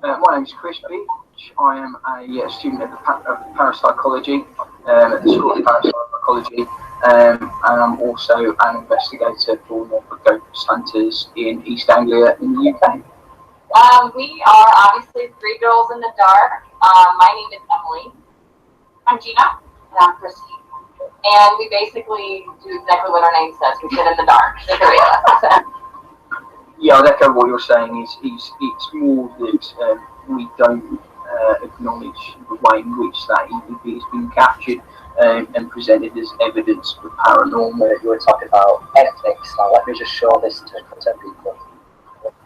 My name is Chris Beach. I am a student of parapsychology at the School of Parapsychology, and I'm also an investigator for Norfolk Ghost Hunters in East Anglia in the UK. We are obviously three girls in the dark. My name is Emily. I'm Gina. And I'm Christy. And we basically do exactly what our name says. We sit in the dark, the three of us. Yeah, I'd echo what you're saying. It's more that we don't acknowledge the way in which that EVP has been captured and presented as evidence for paranormal. You were talking about ethics. Now let me just show this to people.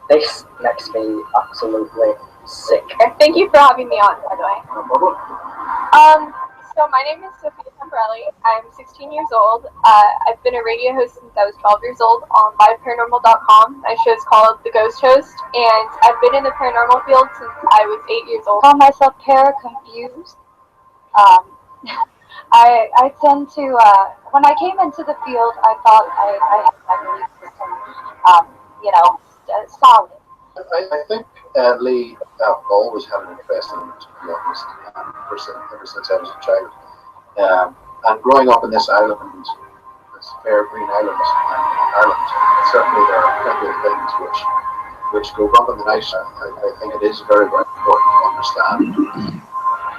This makes me absolutely sick. Thank you for having me on, by the way. No problem. So my name is Sophia Tamborelli. I'm 16 years old. I've been a radio host since I was 12 years old on liveparanormal.com. My show is called The Ghost Host, and I've been in the paranormal field since I was 8 years old. I call myself para-confused. I tend to, when I came into the field, I thought I had my belief system, solid. I think Lee always had an interest in it, to be honest, ever since I was a child. And growing up in this island, this fair green island in Ireland, certainly there are plenty of things which go up in the night. I think it is very, very important to understand.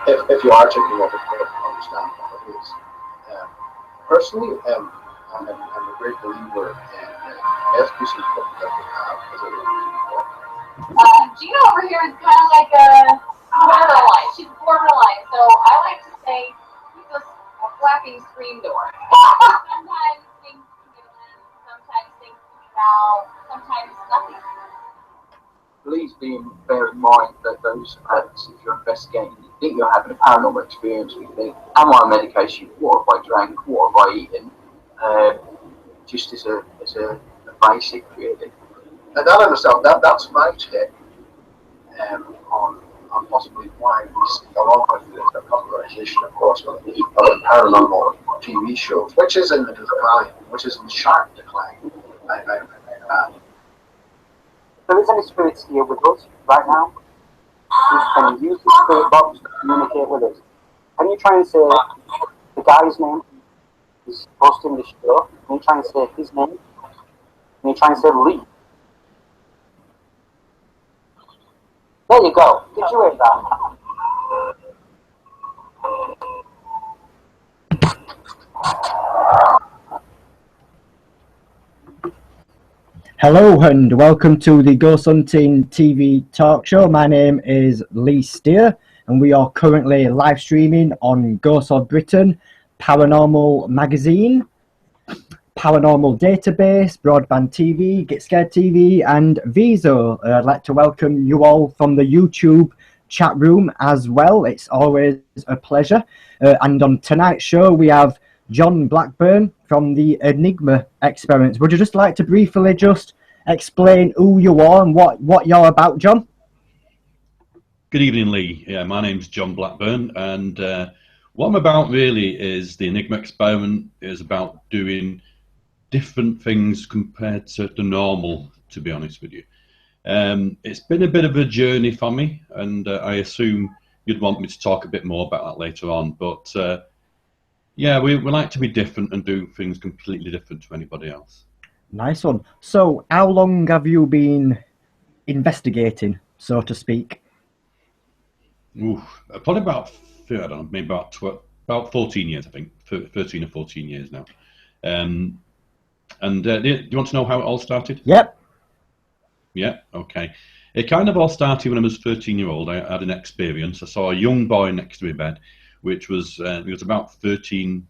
If you are taking up, it's important to understand what it is. Personally, I'm a great believer in execution equipment that we have as a Gina over here is kind of like a borderline. She's borderline. So I like to say she's a flapping screen door. Sometimes things can get in, sometimes things can get out, sometimes nothing. Please bear in mind that those facts, if you're investigating, you think you're having a paranormal experience, you think, am I on medication? What have I drank? What have I eaten? Just as a basic, really. And that in itself, that's my take on possibly why we see a lot of the popularization, of course, of paranormal TV shows, which is in the decline, which is in sharp decline. There is any spirits here with us right now. You can use the spirit box to communicate with us. Can you try and say the guy's name is hosting the show? Can you try and say his name? Can you try and say Lee? There you go. Did you hear that? Hello and welcome to the Ghost Hunting TV talk show. My name is Lee Steer and we are currently live streaming on Ghost of Britain, Paranormal Magazine, Paranormal Database, Broadband TV, Get Scared TV and Viso. I'd like to welcome you all from the YouTube chat room as well. It's always a pleasure. And on tonight's show we have John Blackburn from the Enigma Experiments. Would you just like to briefly just explain who you are and what you're about, John? Good evening, Lee. Yeah, my name's John Blackburn, and what I'm about really is the Enigma Experiment is about doing different things compared to the normal, to be honest with you. It's been a bit of a journey for me, and I assume you'd want me to talk a bit more about that later on, but yeah, we like to be different and do things completely different to anybody else. Nice one. So, how long have you been investigating, so to speak? Ooh, probably about, I don't know, maybe about 14 years, I think. 13 or 14 years now. And do you want to know how it all started? Yep. Yeah, okay. It kind of all started when I was 13-year-old. I had an experience. I saw a young boy next to my bed, which was, he was about 13.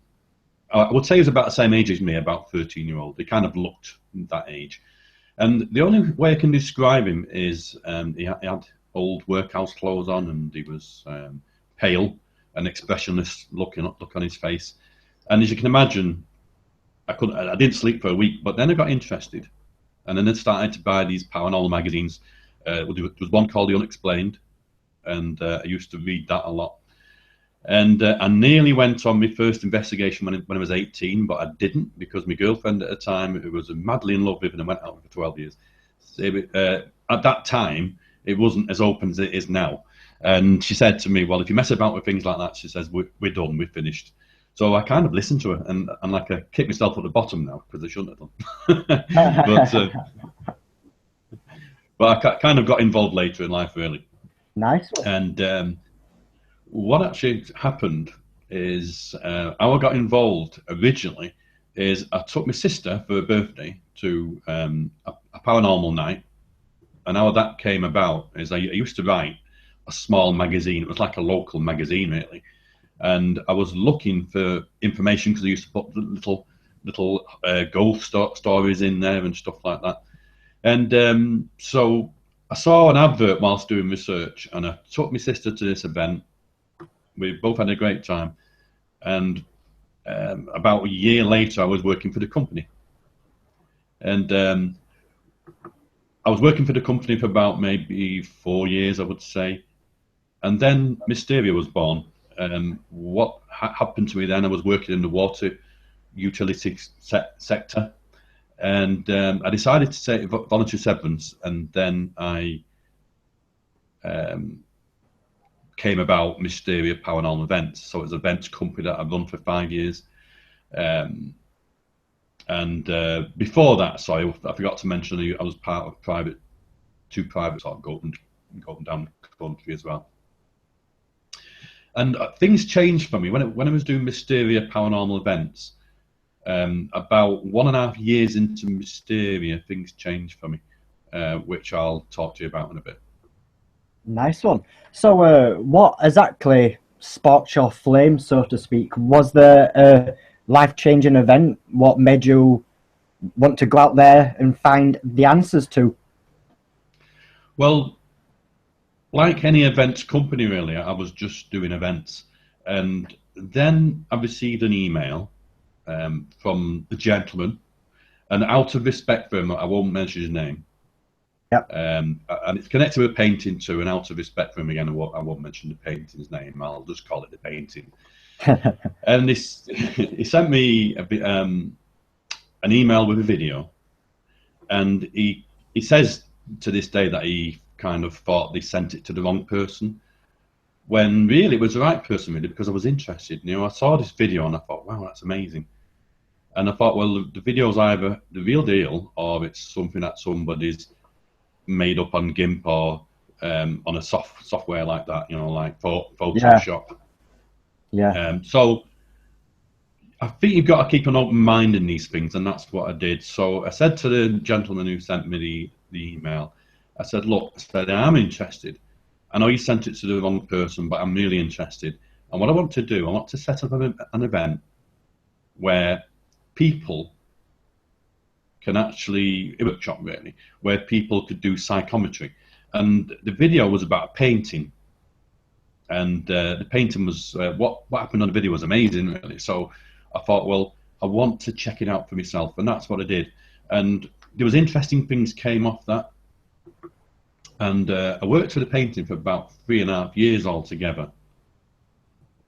I would say he was about the same age as me, about 13-year-old. He kind of looked that age. And the only way I can describe him is he had old workhouse clothes on, and he was pale and expressionless look on his face. And as you can imagine, I didn't sleep for a week, but then I got interested. And then I started to buy these paranormal magazines. There was one called The Unexplained, and I used to read that a lot. And I nearly went on my first investigation when I was 18, but I didn't, because my girlfriend at the time, who was madly in love with, and I went out for 12 years, at that time, it wasn't as open as it is now. And she said to me, well, if you mess about with things like that, she says, we're done, we're finished. So I kind of listened to her, and like I kick myself at the bottom now because I shouldn't have done. But I kind of got involved later in life, really. Nice one. And what actually happened is how I got involved originally is I took my sister for her birthday to a paranormal night. And how that came about is I used to write a small magazine. It was like a local magazine, really. And I was looking for information because I used to put little ghost stories in there and stuff like that. And so I saw an advert whilst doing research, and I took my sister to this event. We both had a great time. And about a year later, I was working for the company. And I was working for the company for about maybe 4 years, I would say. And then Mysteria was born. What happened to me then, I was working in the water utility sector. And I decided to take voluntary severance, and then I came about Mysteria Paranormal Events. So it was an events company that I've run for 5 years. And before that, sorry, I forgot to mention I was part of two private sort of going down the country as well. And things changed for me when I was doing Mysteria Paranormal Events. About 1.5 years into Mysteria, things changed for me, which I'll talk to you about in a bit. Nice one. So what exactly sparked your flame, so to speak? Was there a life-changing event? What made you want to go out there and find the answers to? Well, like any events company, really, I was just doing events. And then I received an email from the gentleman, and out of respect for him, I won't mention his name. Yep. And it's connected with a painting too, and out of respect for him again, I won't mention the painting's name. I'll just call it the painting. And he sent me an email with a video, and he says to this day that he kind of thought they sent it to the wrong person, when really it was the right person, really, because I was interested. You know, I saw this video and I thought, wow, that's amazing. And I thought, well, the video's either the real deal or it's something that somebody's made up on GIMP or on a software like that, you know, like Photoshop. Yeah. So I think you've got to keep an open mind in these things, and that's what I did. So I said to the gentleman who sent me the email, I said, look, I am interested. I know you sent it to the wrong person, but I'm really interested. And what I want to do, I want to set up an event where people can actually, a workshop really, where people could do psychometry. And the video was about a painting. And the painting was, what happened on the video was amazing, really. So I thought, well, I want to check it out for myself. And that's what I did. And there was interesting things came off that. And I worked for the painting for about 3.5 years altogether.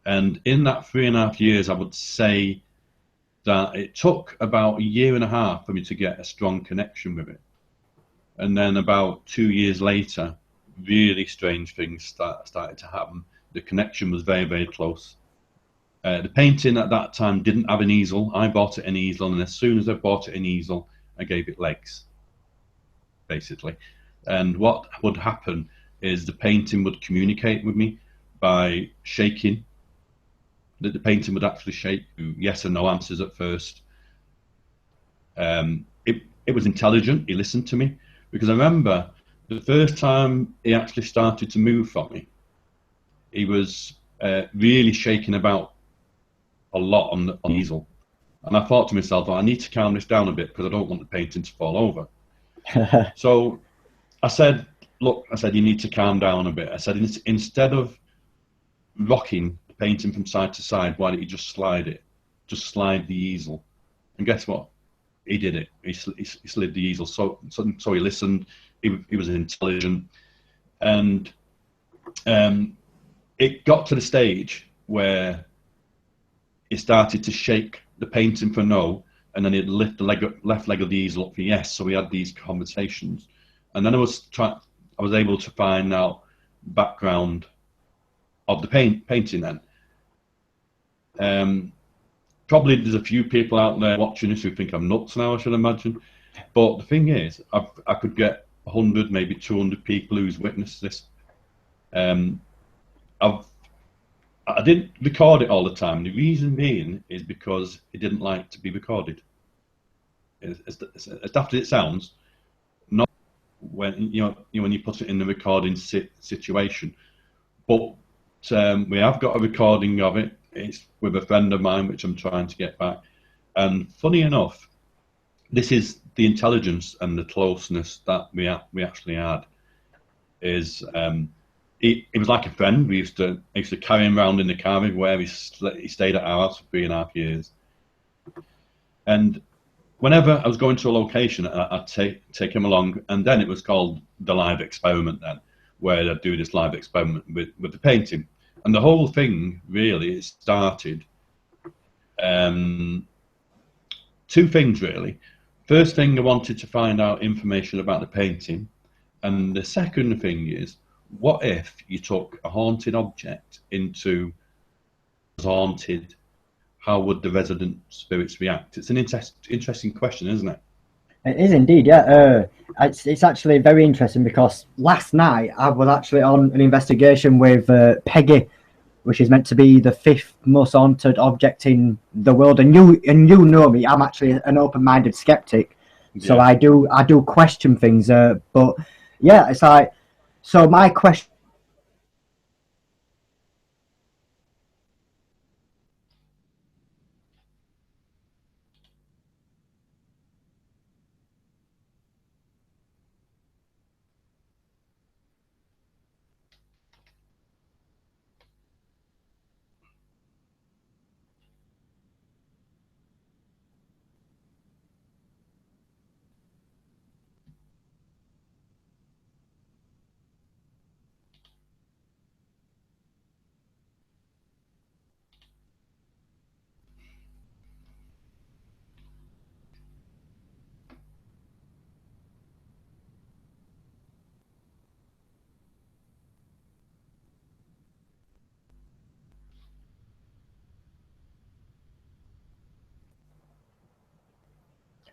And in that 3.5 years, I would say that it took about 1.5 years for me to get a strong connection with it. And then about 2 years later, really strange things started to happen. The connection was very, very close. The painting at that time didn't have an easel. I bought it an easel, and as soon as I bought it an easel, I gave it legs, basically. And what would happen is the painting would communicate with me by shaking. The painting would actually shake, yes and no answers at first. It was intelligent. He listened to me, because I remember the first time he actually started to move from me, he was really shaking about a lot on the easel. And I thought to myself, I need to calm this down a bit because I don't want the painting to fall over. So I said, look, you need to calm down a bit. I said, instead of rocking the painting from side to side, why don't you just slide it? Just slide the easel. And guess what? He did it. He slid the easel. So he listened. He was intelligent. And it got to the stage where it started to shake the painting for no, and then it lift the left leg of the easel up for yes. So we had these conversations. And then I was I was able to find out background of the painting then. Probably there's a few people out there watching this who think I'm nuts now, I should imagine. But the thing is, I could get 100, maybe 200 people who's witnessed this. I didn't record it all the time. The reason being is because it didn't like to be recorded. As daft as it sounds, not when when you put it in the recording situation. But we have got a recording of it. It's with a friend of mine, which I'm trying to get back. And funny enough, this is the intelligence and the closeness that we actually had. Is it was like a friend. I used to carry him around in the car everywhere. He stayed at our house for 3.5 years. And whenever I was going to a location, I'd take him along. And then it was called the live experiment then, where I'd do this live experiment with the painting. And the whole thing, really, it started two things, really. First thing, I wanted to find out information about the painting. And the second thing is, what if you took a haunted object into haunted? How would the resident spirits react? It's an interesting question, isn't it? It is indeed, yeah. It's actually very interesting because last night I was actually on an investigation with Peggy, which is meant to be the 5th most haunted object in the world. And you know me, I'm actually an open-minded skeptic, so yeah. I do question things. But yeah, it's like, so my question.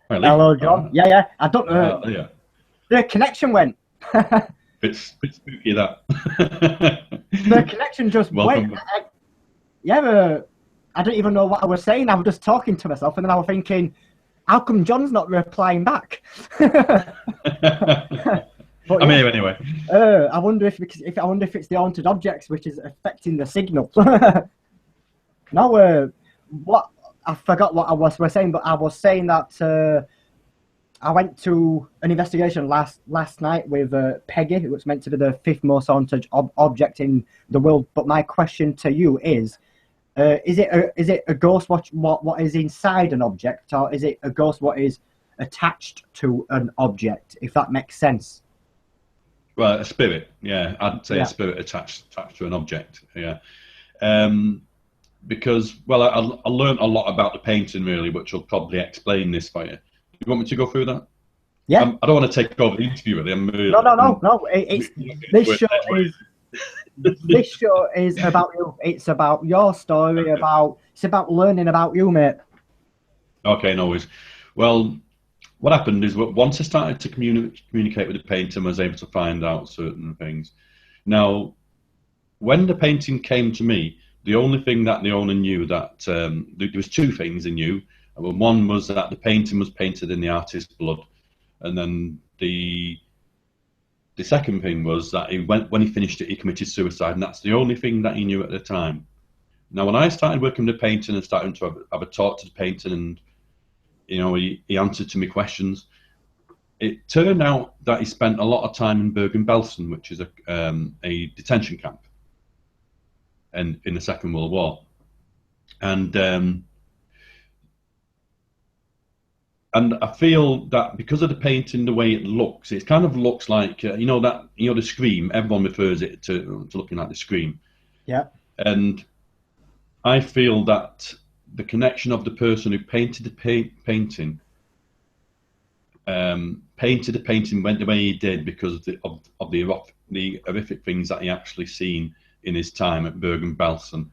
Hello, John. Yeah. I don't know. Yeah. The connection went. Bit spooky, that. The connection just went. I don't even know what I was saying. I was just talking to myself, and then I was thinking, how come John's not replying back? But, I'm here anyway. I wonder if it's the haunted objects which is affecting the signal. Now, what I forgot what I was saying, but I was saying that I went to an investigation last night with Peggy, who was meant to be the 5th most haunted object in the world. But my question to you is it a ghost what is inside an object, or is it a ghost what is attached to an object? If that makes sense. Well, a spirit, yeah. I'd say a spirit attached to an object, yeah. Because, well, I learned a lot about the painting, really, which will probably explain this for you. You want me to go through that? Yeah. I don't want to take over the interview, really. No. This show is about you. It's about your story. It's about learning about you, mate. Okay, no worries. Well, what happened is once I started to communicate with the painter, I was able to find out certain things. Now, when the painting came to me, the only thing that the owner knew that there was two things he knew. One was that the painting was painted in the artist's blood, and then the second thing was that when he finished it, he committed suicide, and that's the only thing that he knew at the time. Now, when I started working with the painting and starting to have a talk to the painter, and he answered to my questions, it turned out that he spent a lot of time in Bergen-Belsen, which is a detention camp in the Second World War. And I feel that because of the painting, the way it looks, it kind of looks like the Scream. Everyone refers it to looking like the Scream. Yeah. And I feel that the connection of the person who painted the painting painted the painting went the way he did because of the horrific things that he actually seen in his time at Bergen-Belsen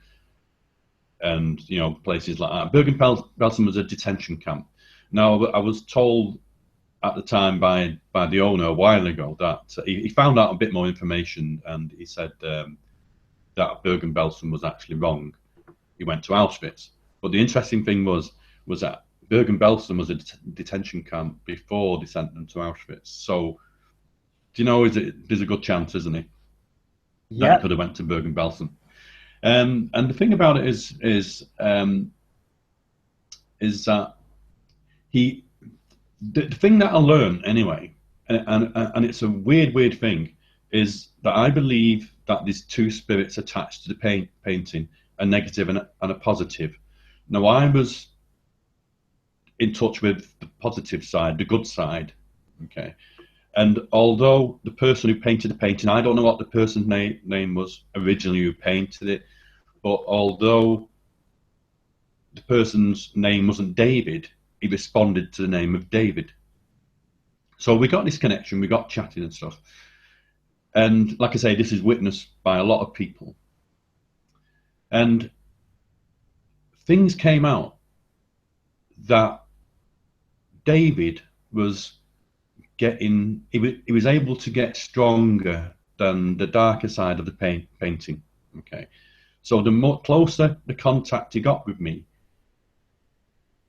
and places like that. Bergen-Belsen was a detention camp. Now I was told at the time by the owner a while ago that he found out a bit more information, and he said that Bergen-Belsen was actually wrong. He went to Auschwitz. But the interesting thing was that Bergen-Belsen was a detention camp before they sent them to Auschwitz. So, there's a good chance, isn't it? Yeah. That he could have went to Bergen-Belsen. And the thing about it is that the thing that I learned anyway, and it's a weird thing, is that I believe that there's two spirits attached to the painting, a negative and a positive. Now I was in touch with the positive side, the good side, okay. And although the person who painted the painting, I don't know what the person's name was originally who painted it, but although the person's name wasn't David, he responded to the name of David. So we got this connection, we got chatting and stuff. And like I say, this is witnessed by a lot of people. And things came out that David was he was able to get stronger than the darker side of the painting. Okay, so the closer the contact he got with me,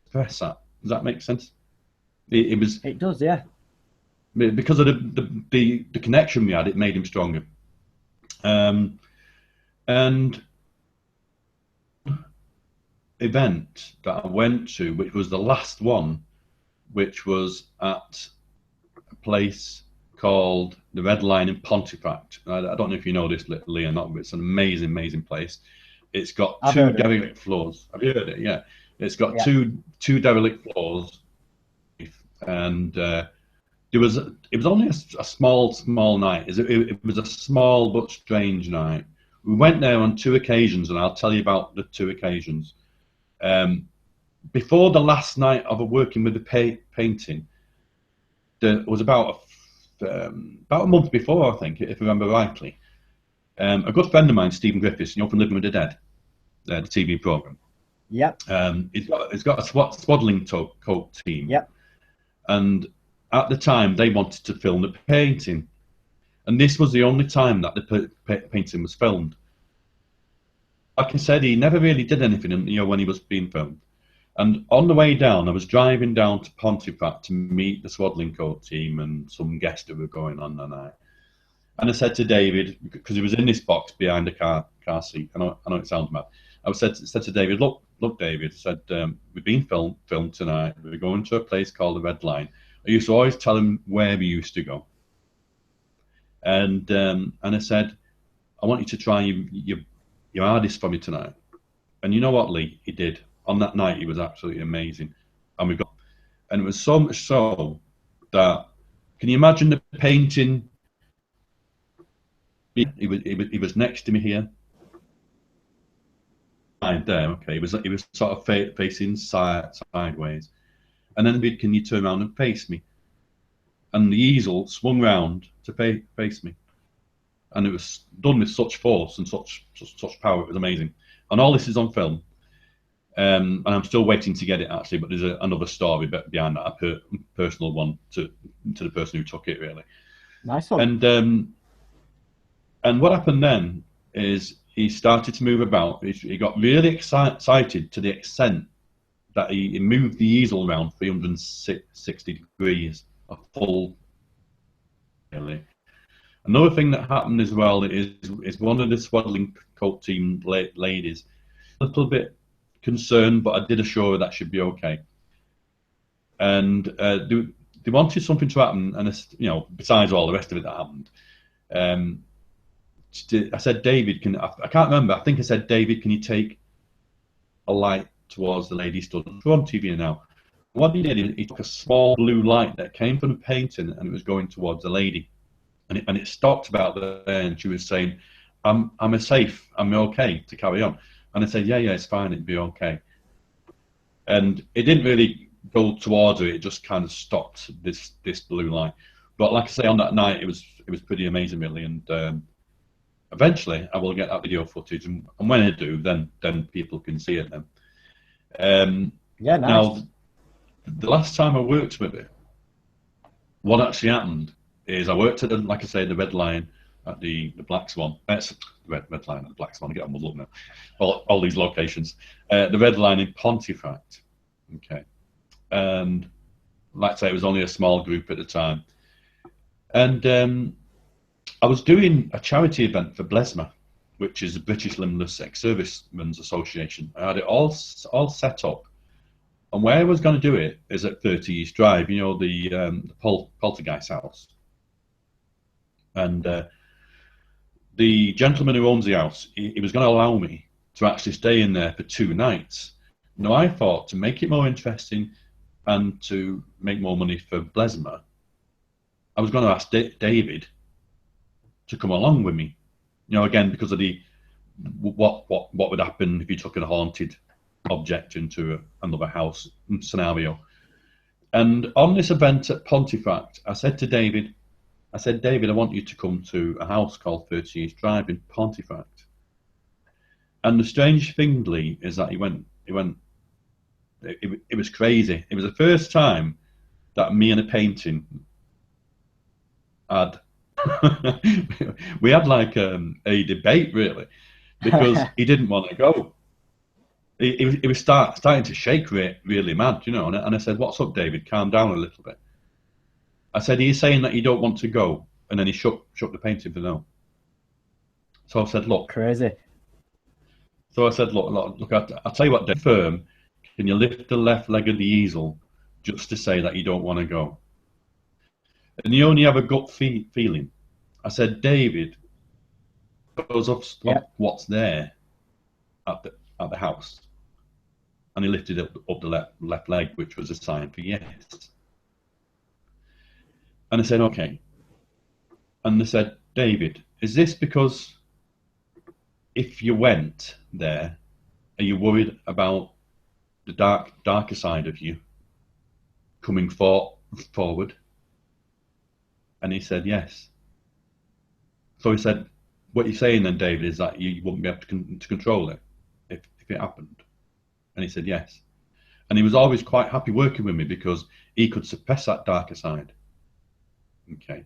stress that. Does that make sense? It does, yeah. Because of the connection we had, it made him stronger. And event that I went to, which was the last one, which was at a place called the Red Line in Pontefract. I don't know if you know this, Lee, or not, but it's an amazing place. It's got two derelict floors. Have you heard it? Yeah. It's got two derelict floors, and it was only a small night. It was a small but strange night. We went there on 2 occasions, and I'll tell you about the 2 occasions. Before the last night of working with the painting, there was about a month before, I think, if I remember rightly. A good friend of mine, Stephen Griffiths, from Living with the Dead, the TV program. Yep. He's got a swaddling coat team. Yep. And at the time, they wanted to film the painting, and this was the only time that the painting was filmed. Like I said, he never really did anything, when he was being filmed. And on the way down, I was driving down to Pontefract to meet the swaddling coat team and some guests that were going on that night. And I said to David, because he was in this box behind the car seat. I know it sounds mad. I said to David, look, David. I said, we've been filmed tonight. We're going to a place called the Red Line. I used to always tell him where we used to go. And I said, I want you to try your hardest for me tonight. And you know what, Lee? He did. On that night, he was absolutely amazing. And it was so much so that, can you imagine the painting? He was next to me here. Right there, okay. He was sort of facing sideways. And then can you turn around and face me? And the easel swung round to face me. And it was done with such force and such power. It was amazing. And all this is on film. And I'm still waiting to get it, actually, but there's another story behind that, a personal one to the person who took it, really. Nice one. And what happened then is he started to move about. He got really excited to the extent that he moved the easel around 360 degrees, a full, really. Another thing that happened as well is one of the swaddling coat team ladies, a little bit concerned, but I did assure her that should be okay. And they wanted something to happen, and besides all the rest of it that happened, I said, David, I can't remember. I think I said, David, can you take a light towards the lady stood in front of you now? What he did, he took a small blue light that came from the painting, and it was going towards the lady, and it stopped about there, and she was saying, "I'm safe. I'm okay to carry on." And I said, "Yeah, it's fine. It'd be okay." And it didn't really go towards it, it just kind of stopped this blue light. But like I say, on that night, it was pretty amazing, really. And eventually, I will get that video footage, and when I do, then people can see it. Then, Yeah, nice. Now, the last time I worked with it, what actually happened is I worked at, like I say, the Red Lion at the Black Swan. Red Lion at the Black Swan. I get on with looking at all these locations. The Red Lion in Pontefract. Okay, and like I say, it was only a small group at the time, and I was doing a charity event for BLESMA, which is the British Limbless Ex-Servicemen's Association. I had it all set up. And where I was going to do it is at 30 East Drive, you know, the poltergeist house. And the gentleman who owns the house, he was going to allow me to actually stay in there for 2 nights. Now, I thought to make it more interesting and to make more money for BLESMA, I was going to ask David to come along with me. You know, again, because of the what would happen if you took a haunted object into another house scenario. And on this event at Pontefract, I said to David, I want you to come to a house called 30 East Drive in Pontefract. And the strange thing, Lee, is that he went. It was crazy. It was the first time that me and a painting had we had like a debate, really, because he didn't want to go. He was starting to shake really mad, you know. And I said, "What's up, David? Calm down a little bit." I said, "Are you saying that you don't want to go?" And then he shook the painting for no. So I said, "Look, crazy." So I said, "Look, I'll tell you what, Dave, firm, can you lift the left leg of the easel just to say that you don't want to go?" And you only have a gut feeling. I said, "David, because of what's there at the house." And he lifted up the left leg, which was a sign for yes. And I said, "Okay." And they said, "David, is this because if you went there, are you worried about the darker side of you coming forward?" And he said, "Yes." So he said, "What you're saying then, David, is that you wouldn't be able to control it if it happened?" And he said, "Yes." And he was always quite happy working with me because he could suppress that darker side. Okay.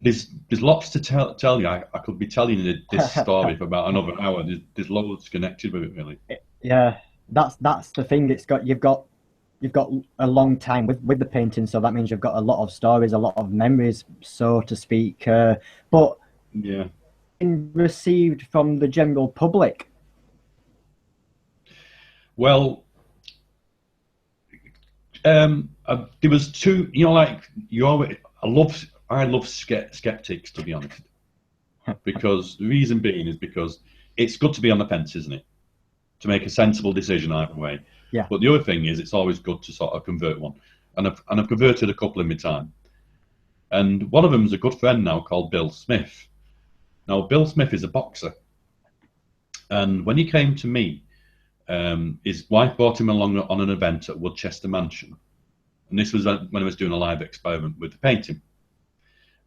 There's lots to tell you. I could be telling you this story for about another hour. There's loads connected with it, really. Yeah, that's the thing. You've got a long time with the painting, so that means you've got a lot of stories, a lot of memories, so to speak. But yeah, received from the general public. Well, there was 2. You know, like I love skeptics, to be honest, because the reason being is because it's good to be on the fence, isn't it? To make a sensible decision either way. Yeah. But the other thing is, it's always good to sort of convert one, and I've converted a couple in my time. And one of them is a good friend now called Bill Smith. Now, Bill Smith is a boxer, and when he came to me, his wife brought him along on an event at Woodchester Mansion, and this was when I was doing a live experiment with the painting.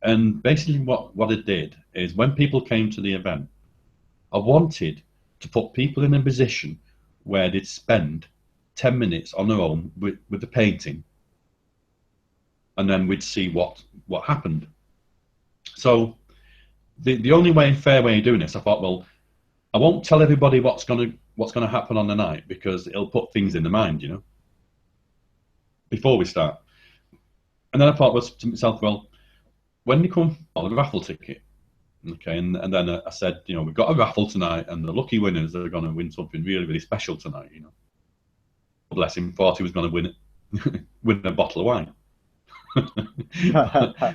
And basically, what I did is, when people came to the event, I wanted to put people in a position where they'd spend 10 minutes on their own with the painting, and then we'd see what happened. So the only fair way of doing this, I thought, well, I won't tell everybody what's gonna happen on the night, because it'll put things in the mind, you know, before we start. And then I thought to myself, well, when they come on a raffle ticket, okay, and then I said, you know, we've got a raffle tonight, and the lucky winners are going to win something really, really special tonight, you know. Bless him, thought he was going to win a bottle of wine.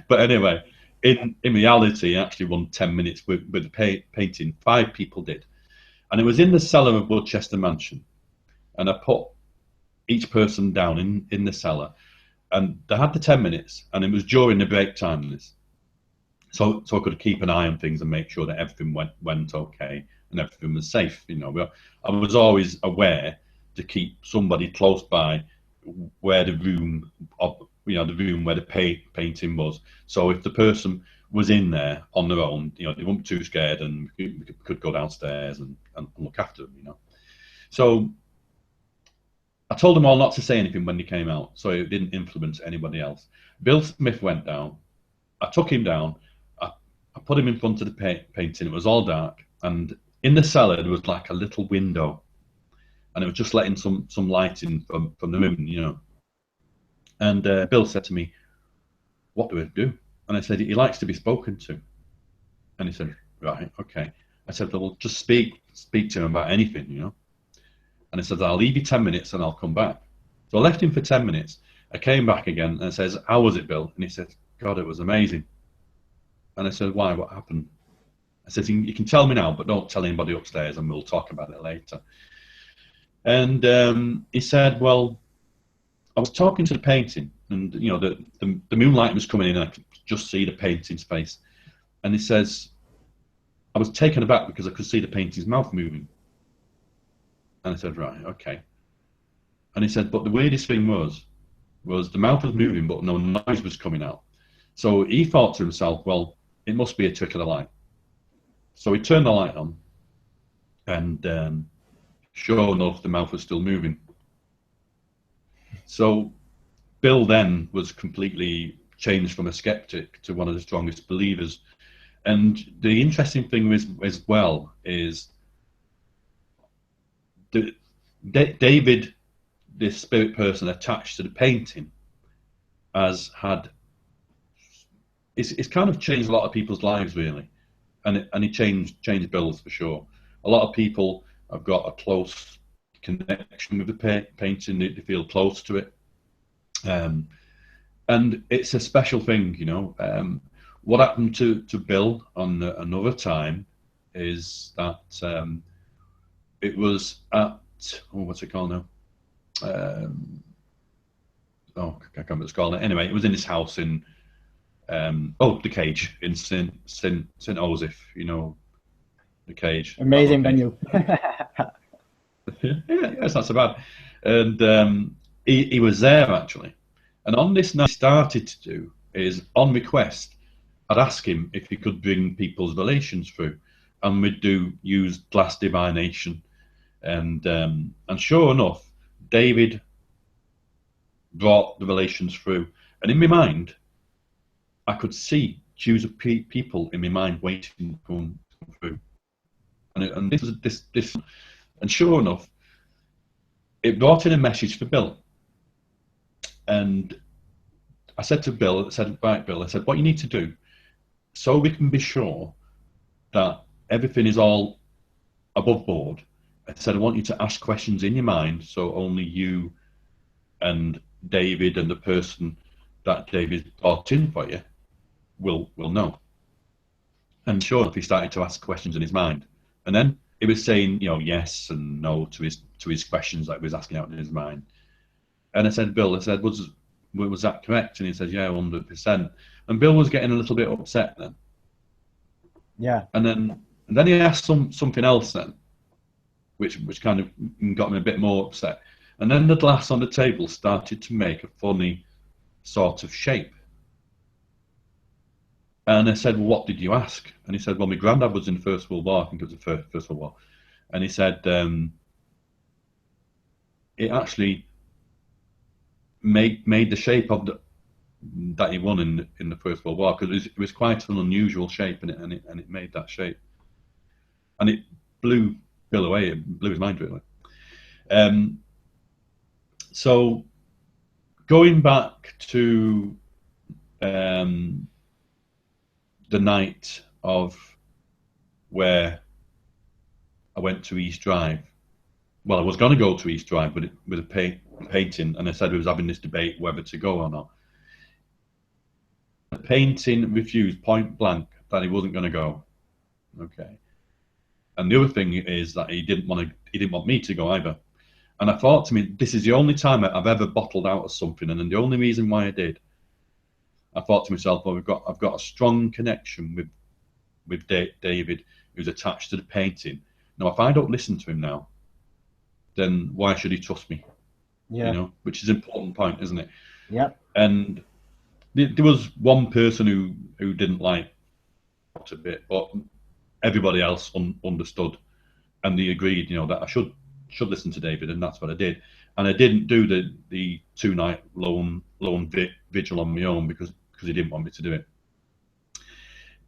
But anyway, in reality, he actually won 10 minutes with the painting. 5 people did. And it was in the cellar of Woodchester Mansion. And I put each person down in the cellar. And they had the 10 minutes, and it was during the break time. So I could keep an eye on things and make sure that everything went okay and everything was safe. You know, I was always aware to keep somebody close by where the room of the room where the painting was. So if the person was in there on their own, they weren't too scared, and we could go downstairs and look after them. So I told them all not to say anything when they came out, so it didn't influence anybody else. Bill Smith went down. I took him down. I put him in front of the painting. It was all dark, and in the cellar there was like a little window, and it was just letting some light in from the room, And Bill said to me, "What do we do?" And I said, "He likes to be spoken to." And he said, "Right, okay." I said, "Well, just speak to him about anything, And I said, "I'll leave you 10 minutes and I'll come back." So I left him for 10 minutes. I came back again and I says, "How was it, Bill?" And he said, "God, it was amazing." And I said, "Why? What happened?" I said, "You can tell me now, but don't tell anybody upstairs, and we'll talk about it later." And he said, "Well, I was talking to the painting, and the moonlight was coming in, and I could just see the painting's face." And he says, "I was taken aback because I could see the painting's mouth moving." And I said, "Right, okay." And he said, "But the weirdest thing was the mouth was moving, but no noise was coming out." So he thought to himself, "Well, it must be a trick of the light." So he turned the light on, and sure enough, the mouth was still moving. So Bill then was completely changed from a skeptic to one of the strongest believers. And the interesting thing as well is David, this spirit person attached to the painting, has had it's kind of changed a lot of people's lives, really, and it changed Bill's for sure. A lot of people have got a close connection with the painting; they feel close to it, and it's a special thing, What happened to Bill on another time is that it was at what's it called now? I can't remember what it's called. Anyway, it was in his house in the Cage in St Joseph, the Cage. Amazing venue. yeah, it's not so bad. And he was there actually. And on this night, he started to do is on request, I'd ask him if he could bring people's relations through, and we'd use glass divination, and sure enough, David brought the relations through, and in my mind, I could see queues of people in my mind waiting to come through, and this, and sure enough, it brought in a message for Bill, and I said to Bill, "Right, Bill," I said, "what you need to do, so we can be sure that everything is all above board," I said, "I want you to ask questions in your mind, so only you and David and the person that David brought in for you will know." And sure enough, he started to ask questions in his mind, and then he was saying, yes and no to his questions that he was asking out in his mind. And I said, "Bill," I said, was that correct?" And he said, "Yeah, 100%. And Bill was getting a little bit upset then. Yeah. And then he asked something else then, which kind of got him a bit more upset. And then the glass on the table started to make a funny sort of shape. And I said, "Well, what did you ask?" And he said, "Well, my granddad was in the First World War. I think it was the First World War." And he said, it actually made the shape of that he won in the First World War, because it was quite an unusual shape, and it made that shape, and it blew Bill away. It blew his mind really. So going back to the night of where I went to East Drive. Well, I was going to go to East Drive, but with a painting, and I said we was having this debate whether to go or not. The painting refused point blank that he wasn't going to go. Okay. And the other thing is that he didn't want me to go either. And I thought to me, this is the only time I've ever bottled out of something, and the only reason why I did. I thought to myself, well, I've got a strong connection with David, who's attached to the painting. Now, if I don't listen to him now, then why should he trust me? Yeah. Which is an important point, isn't it? Yep. And there was one person who didn't like it a bit, but everybody else understood, and they agreed, that I should listen to David, and that's what I did. And I didn't do the 2-night lone vigil on my own because he didn't want me to do it.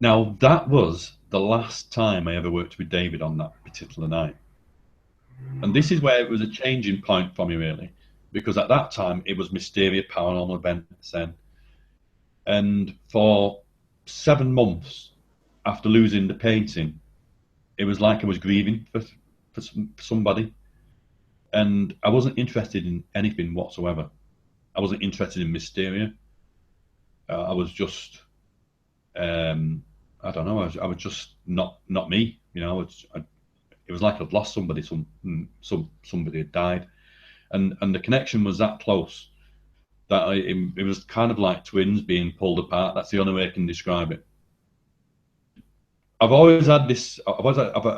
Now, that was the last time I ever worked with David on that particular night. And this is where it was a changing point for me, really, because at that time it was Mysteria Paranormal Events then. And for 7 months after losing the painting, it was like I was grieving for somebody. And I wasn't interested in anything whatsoever. I wasn't interested in Mysteria. I was just, I don't know. I was just not me. It was like I'd lost somebody. Somebody had died, and the connection was that close that it was kind of like twins being pulled apart. That's the only way I can describe it. I've always had this. I've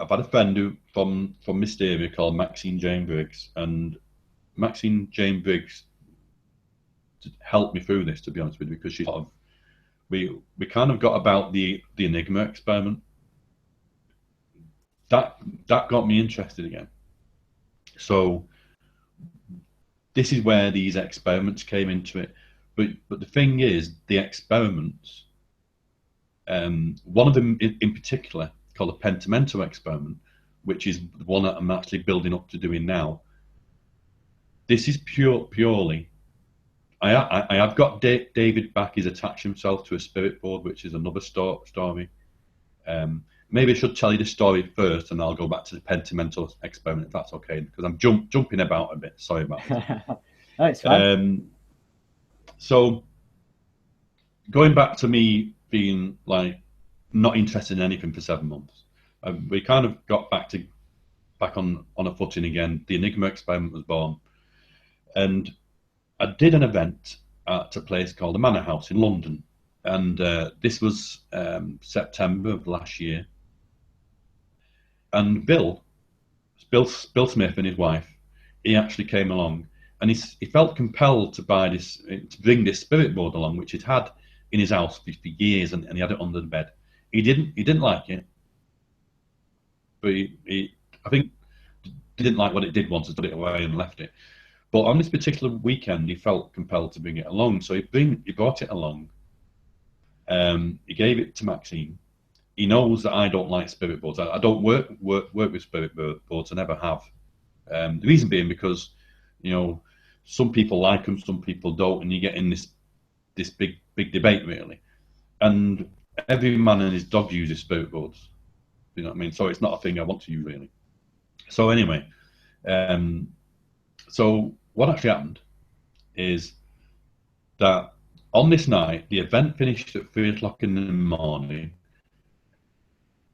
had a friend from Mysteria called Maxine Jane Briggs, and Maxine Jane Briggs helped me through this, to be honest with you, because she sort of we kind of got about the Enigma experiment. That got me interested again. So this is where these experiments came into it. But the thing is, the experiments, one of them in particular, called the Pentimento experiment, which is the one that I'm actually building up to doing now. This is purely. I have got David back. He's attached himself to a spirit board, which is another story. Maybe I should tell you the story first, and I'll go back to the Pentimento experiment, if that's okay, because I'm jumping about a bit. Sorry about that. That's fine. So, going back to me being like not interested in anything for 7 months, we kind of got back on a footing again. The Enigma experiment was born, and I did an event at a place called the Manor House in London, and this was September of last year. And Bill Smith and his wife, he actually came along, and he felt compelled to bring this spirit board along, which he'd had in his house for years, and he had it under the bed. He didn't like it, but I think didn't like what it did once, and put it away and left it. But on this particular weekend, he felt compelled to bring it along, so he brought it along. He gave it to Maxine. He knows that I don't like spirit boards. I don't work with spirit boards. I never have. The reason being because, some people like them, some people don't, and you get in this big debate really. And every man and his dog uses spirit boards. You know what I mean? So it's not a thing I want to use really. So anyway, so what actually happened is that on this night, the event finished at 3 o'clock in the morning.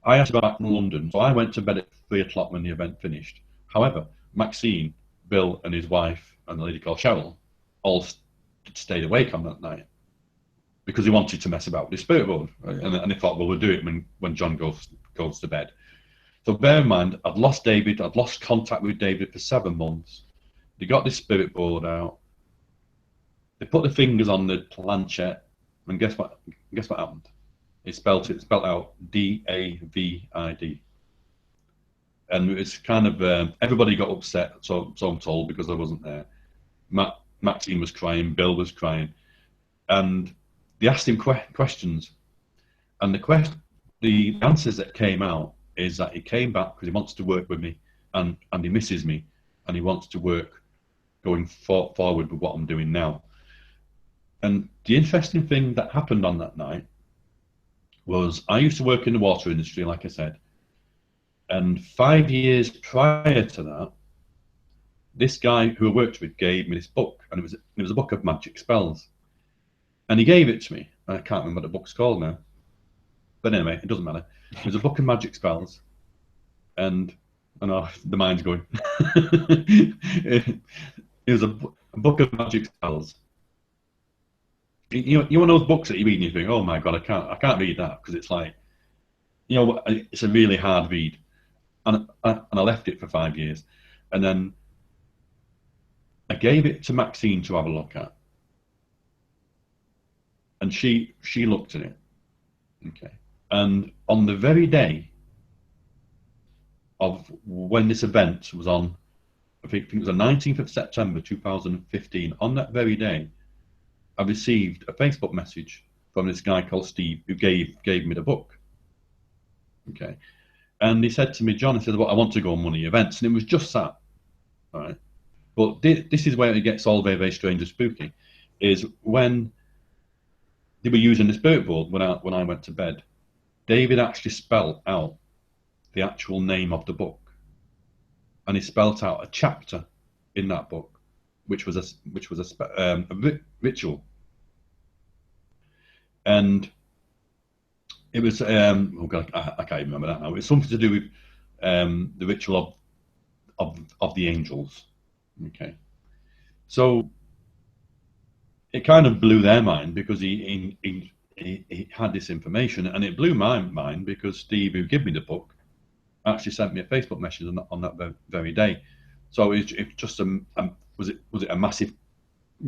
I had to go back from London, so I went to bed at 3 o'clock when the event finished. However, Maxine, Bill, and his wife, and a lady called Cheryl, all stayed awake on that night because they wanted to mess about with the spirit board, and they thought, well, we'll do it when John goes to bed. So bear in mind, I'd lost David. I'd lost contact with David for 7 months. They got this spirit board out. They put the fingers on the planchette, and guess what happened? It spelled out David, and it's kind of everybody got upset. So I'm told, because I wasn't there. Maxine was crying, Bill was crying, and they asked him questions, and the answers that came out is that he came back because he wants to work with me, and he misses me, and he wants to work going forward with what I'm doing now. And the interesting thing that happened on that night was I used to work in the water industry, like I said, and 5 years prior to that, this guy who I worked with gave me this book, and it was a book of magic spells, and he gave it to me. I can't remember what the book's called now, but anyway, it doesn't matter. It was a book of magic spells, and I know the mind's going. It was a book of magic spells. You know those books that you read and you think, oh my god, I can't read that because it's like, it's a really hard read, and I left it for 5 years, and then I gave it to Maxine to have a look at, and she looked at it. Okay, and on the very day of when this event was on, I think it was the 19th of September 2015. On that very day, I received a Facebook message from this guy called Steve who gave me the book. Okay, and he said to me, John, I said, well, I want to go on one of the events, and it was just that. All right, but this is where it gets all very, very strange and spooky. Is when they were using the spirit board when I went to bed. David actually spelled out the actual name of the book, and he spelled out a chapter in that book, which was a ritual, and it was oh God, I can't remember that now. It's something to do with the ritual of the angels. Okay, so it kind of blew their mind because he had this information, and it blew my mind because Steve, who gave me the book, actually sent me a Facebook message on that very day. So it just was it a massive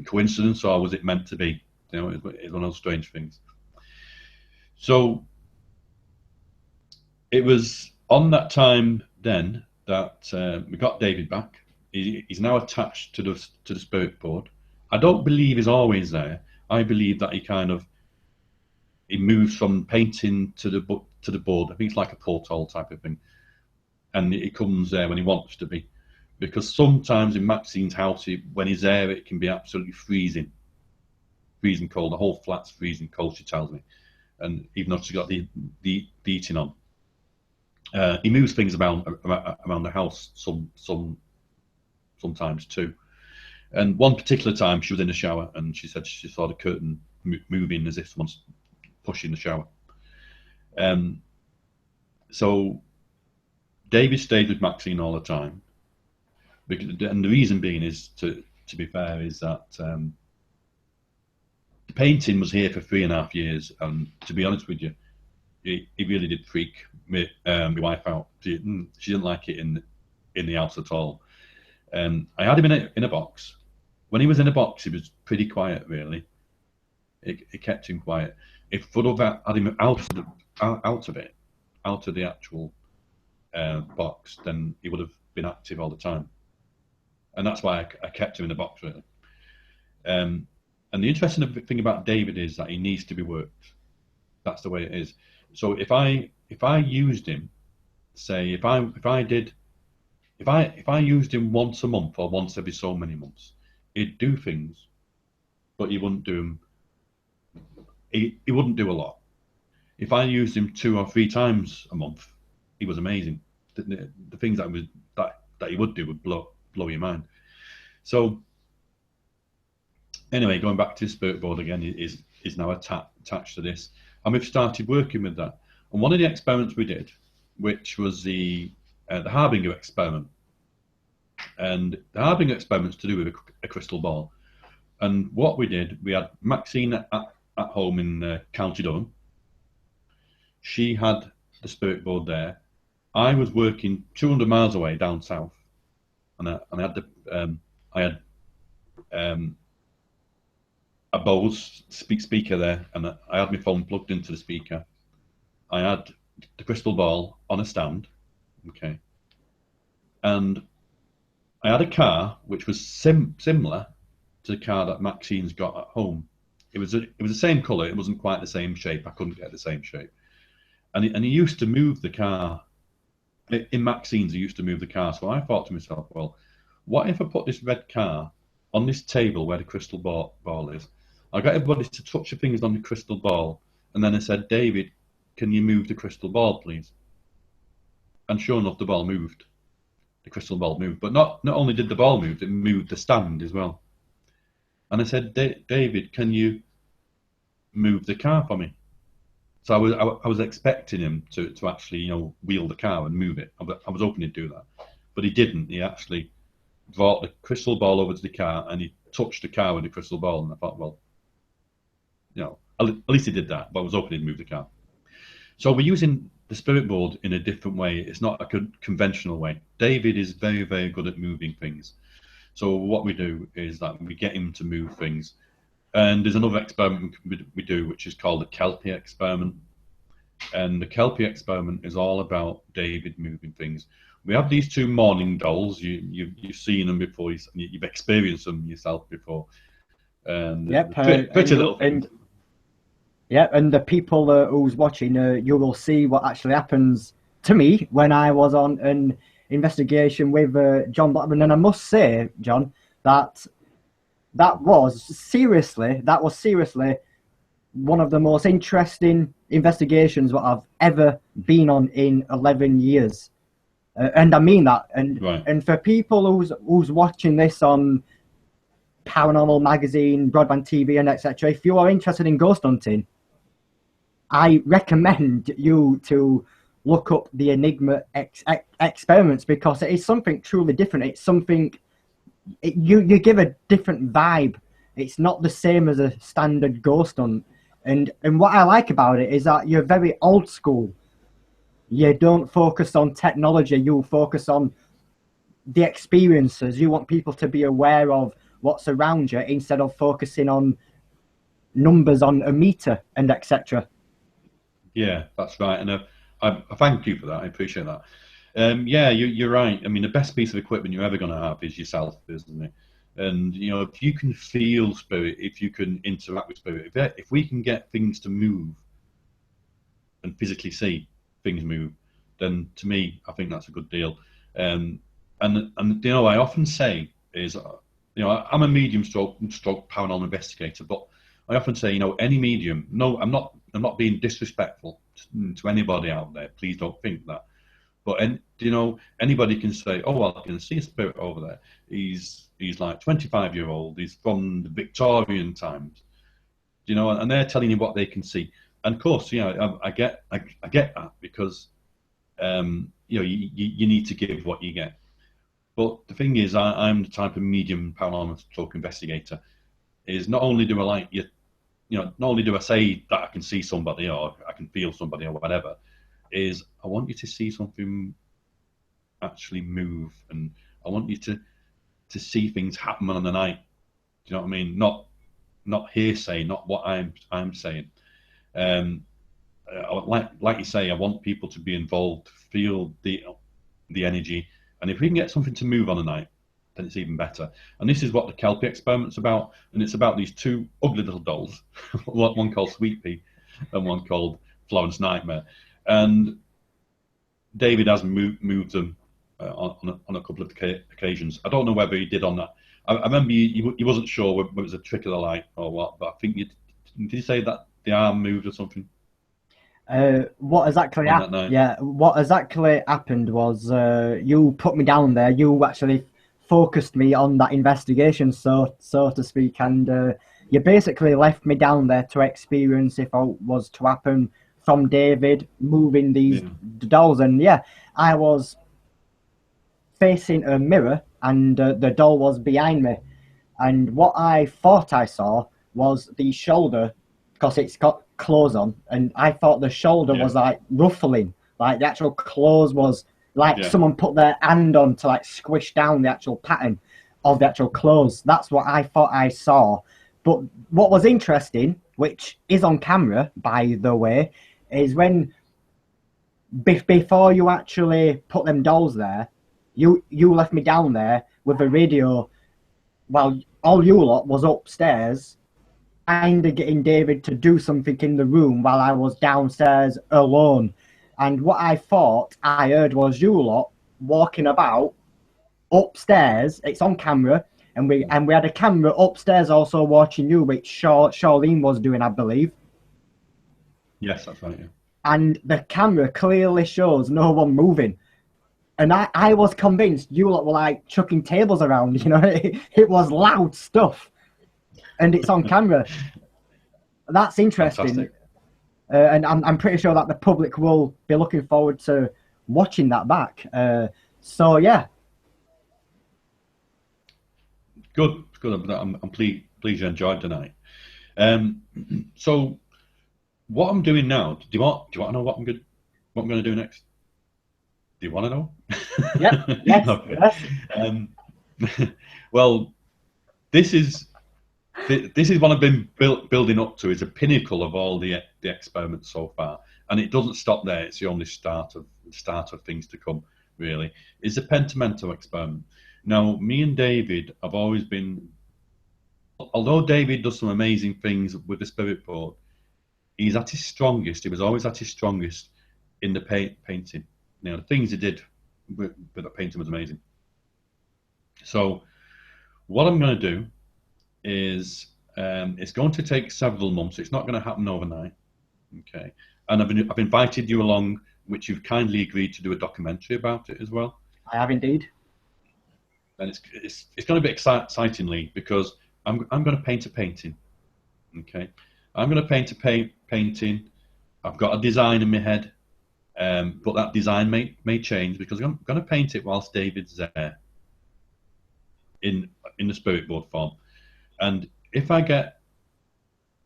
coincidence, or was it meant to be? You know, it's one of those strange things. So it was on that time then that we got David back. He's now attached to the spirit board. I don't believe he's always there. I believe that he moves from painting to the board. I think it's like a portal type of thing, and he comes there when he wants to be. Because sometimes in Maxine's house, when he's there, it can be absolutely freezing cold. The whole flat's freezing cold, she tells me, and even though she's got the heating on, he moves things around the house sometimes too. And one particular time, she was in the shower, and she said she saw the curtain moving as if someone's pushing the shower. So David stayed with Maxine all the time, and the reason being is, to be fair, is that the painting was here for 3.5 years, and to be honest with you, it really did freak my wife out. She didn't like it in the house at all. I had him in a box. When he was in a box, he was pretty quiet, really. It kept him quiet. If would have had him out of the actual box, then he would have been active all the time. And that's why I kept him in the box, really. And the interesting thing about David is that he needs to be worked. That's the way it is. So if I used him, say if I used him once a month or once every so many months, he'd do things, but he wouldn't do them. He wouldn't do a lot. If I used him 2 or 3 times a month, he was amazing. The things that he would do would blow your mind. So anyway, going back to the spirit board again, is now attached to this, and we've started working with that. And one of the experiments we did, which was the Harbinger experiment, and the Harbinger experiment's to do with a crystal ball. And what we did, we had Maxine at home in County Durham. She had the spirit board there. I was working 200 miles away down south, and I had a Bose speaker there, and I had my phone plugged into the speaker. I had the crystal ball on a stand, okay, and I had a car which was similar to the car that Maxine's got at home. It was the same colour. It wasn't quite the same shape. I couldn't get the same shape, and he used to move the car. In Maxine's, he used to move the car. So I thought to myself, well, what if I put this red car on this table where the crystal ball is? I got everybody to touch their fingers on the crystal ball, and then I said, David, can you move the crystal ball, please? And sure enough, the ball moved. The crystal ball moved. But not only did the ball move, it moved the stand as well. And I said, David, can you move the car for me? So I was expecting him to actually, wheel the car and move it. I was hoping he'd do that. But he didn't. He actually brought the crystal ball over to the car, and he touched the car with the crystal ball. And I thought, well, at least he did that. But I was hoping he'd move the car. So we're using the spirit board in a different way. It's not a conventional way. David is very, very good at moving things. So what we do is that we get him to move things. And there's another experiment we do, which is called the Kelpie experiment. And the Kelpie experiment is all about David moving things. We have these two morning dolls. You've seen them before. You've experienced them yourself before. And Yep, pretty little things. Yeah, and the people who's watching, you will see what actually happens to me when I was on an investigation with John Blackburn. And I must say, John, that was seriously one of the most interesting investigations that I've ever been on in 11 years. And I mean that. And for people who's watching this on Paranormal Magazine, Broadband TV, and etc., if you are interested in ghost hunting, I recommend you to look up the Enigma Experiments, because it is something truly different. It's something, you give a different vibe. It's not the same as a standard ghost hunt. And what I like about it is that you're very old school. You don't focus on technology. You focus on the experiences. You want people to be aware of what's around you instead of focusing on numbers on a meter and etc. Yeah, that's right, and I thank you for that. I appreciate that. Yeah, you're right. I mean, the best piece of equipment you're ever going to have is yourself, isn't it? And if you can feel spirit, if you can interact with spirit, if we can get things to move and physically see things move, then to me, I think that's a good deal. And I often say is, I'm a medium stroke paranormal investigator, but I often say, any medium. No, I'm not being disrespectful to anybody out there. Please don't think that. But anybody can say, oh well, I can see a spirit over there. He's like 25-year-old. He's from the Victorian times, and they're telling you what they can see. And of course, I get that, because you need to give what you get. But the thing is, I'm the type of medium paranormal stroke investigator. Is not only do I like you, not only do I say that I can see somebody or I can feel somebody or whatever, is I want you to see something actually move, and I want you to see things happen on the night. Do you know what I mean? Not hearsay, not what I'm saying. Like you say, I want people to be involved, feel the energy, and if we can get something to move on a night, then it's even better. And this is what the Kelpie experiment's about, and it's about these two ugly little dolls, one called Sweet Pea and one called Florence Nightmare. And David has moved them on a couple of occasions. I don't know whether he did on that. I remember he wasn't sure whether it was a trick of the light or what, but I think did you say that the arm moved or something? What exactly happened? Yeah, what exactly happened was you put me down there. You actually focused me on that investigation, so to speak, and you basically left me down there to experience if I was to happen from David moving these dolls. And yeah, I was facing a mirror, and the doll was behind me. And what I thought I saw was the shoulder, because it's got clothes on, and I thought the shoulder was like ruffling, like the actual clothes was like someone put their hand on to like squish down the actual pattern of the actual clothes. That's what I thought I saw. But what was interesting, which is on camera, by the way, is when before you actually put them dolls there, you left me down there with a radio while all you lot was upstairs, kind of getting David to do something in the room while I was downstairs alone. And what I thought I heard was you lot walking about upstairs. It's on camera, and we had a camera upstairs also watching you, which Charlene was doing, I believe. Yes, that's right. Yeah. And the camera clearly shows no one moving. And I was convinced you lot were like chucking tables around. It was loud stuff, and it's on camera. That's interesting. And I'm pretty sure that the public will be looking forward to watching that back. So yeah. Good. I'm pleased you enjoyed tonight. So what I'm doing now, do you want to know what I'm going to do next? Do you want to know? Yeah. Yes. Okay. Yes. Well, this is what I've been building up to. Is a pinnacle of all the experiments so far, and it doesn't stop there. It's the only start of things to come. Really, is the pentamento experiment. Now, me and David have always been. Although David does some amazing things with the spirit board, he's at his strongest. He was always at his strongest in the painting. You know, the things he did with the painting was amazing. So, what I'm going to do is it's going to take several months. It's not going to happen overnight. Okay, and I've invited you along, which you've kindly agreed to do a documentary about it as well. I have indeed. And it's going to be excitingly because I'm going to paint a painting. Okay, I'm going to paint a painting. I've got a design in my head, but that design may change because I'm going to paint it whilst David's there in the spirit board form. And if I get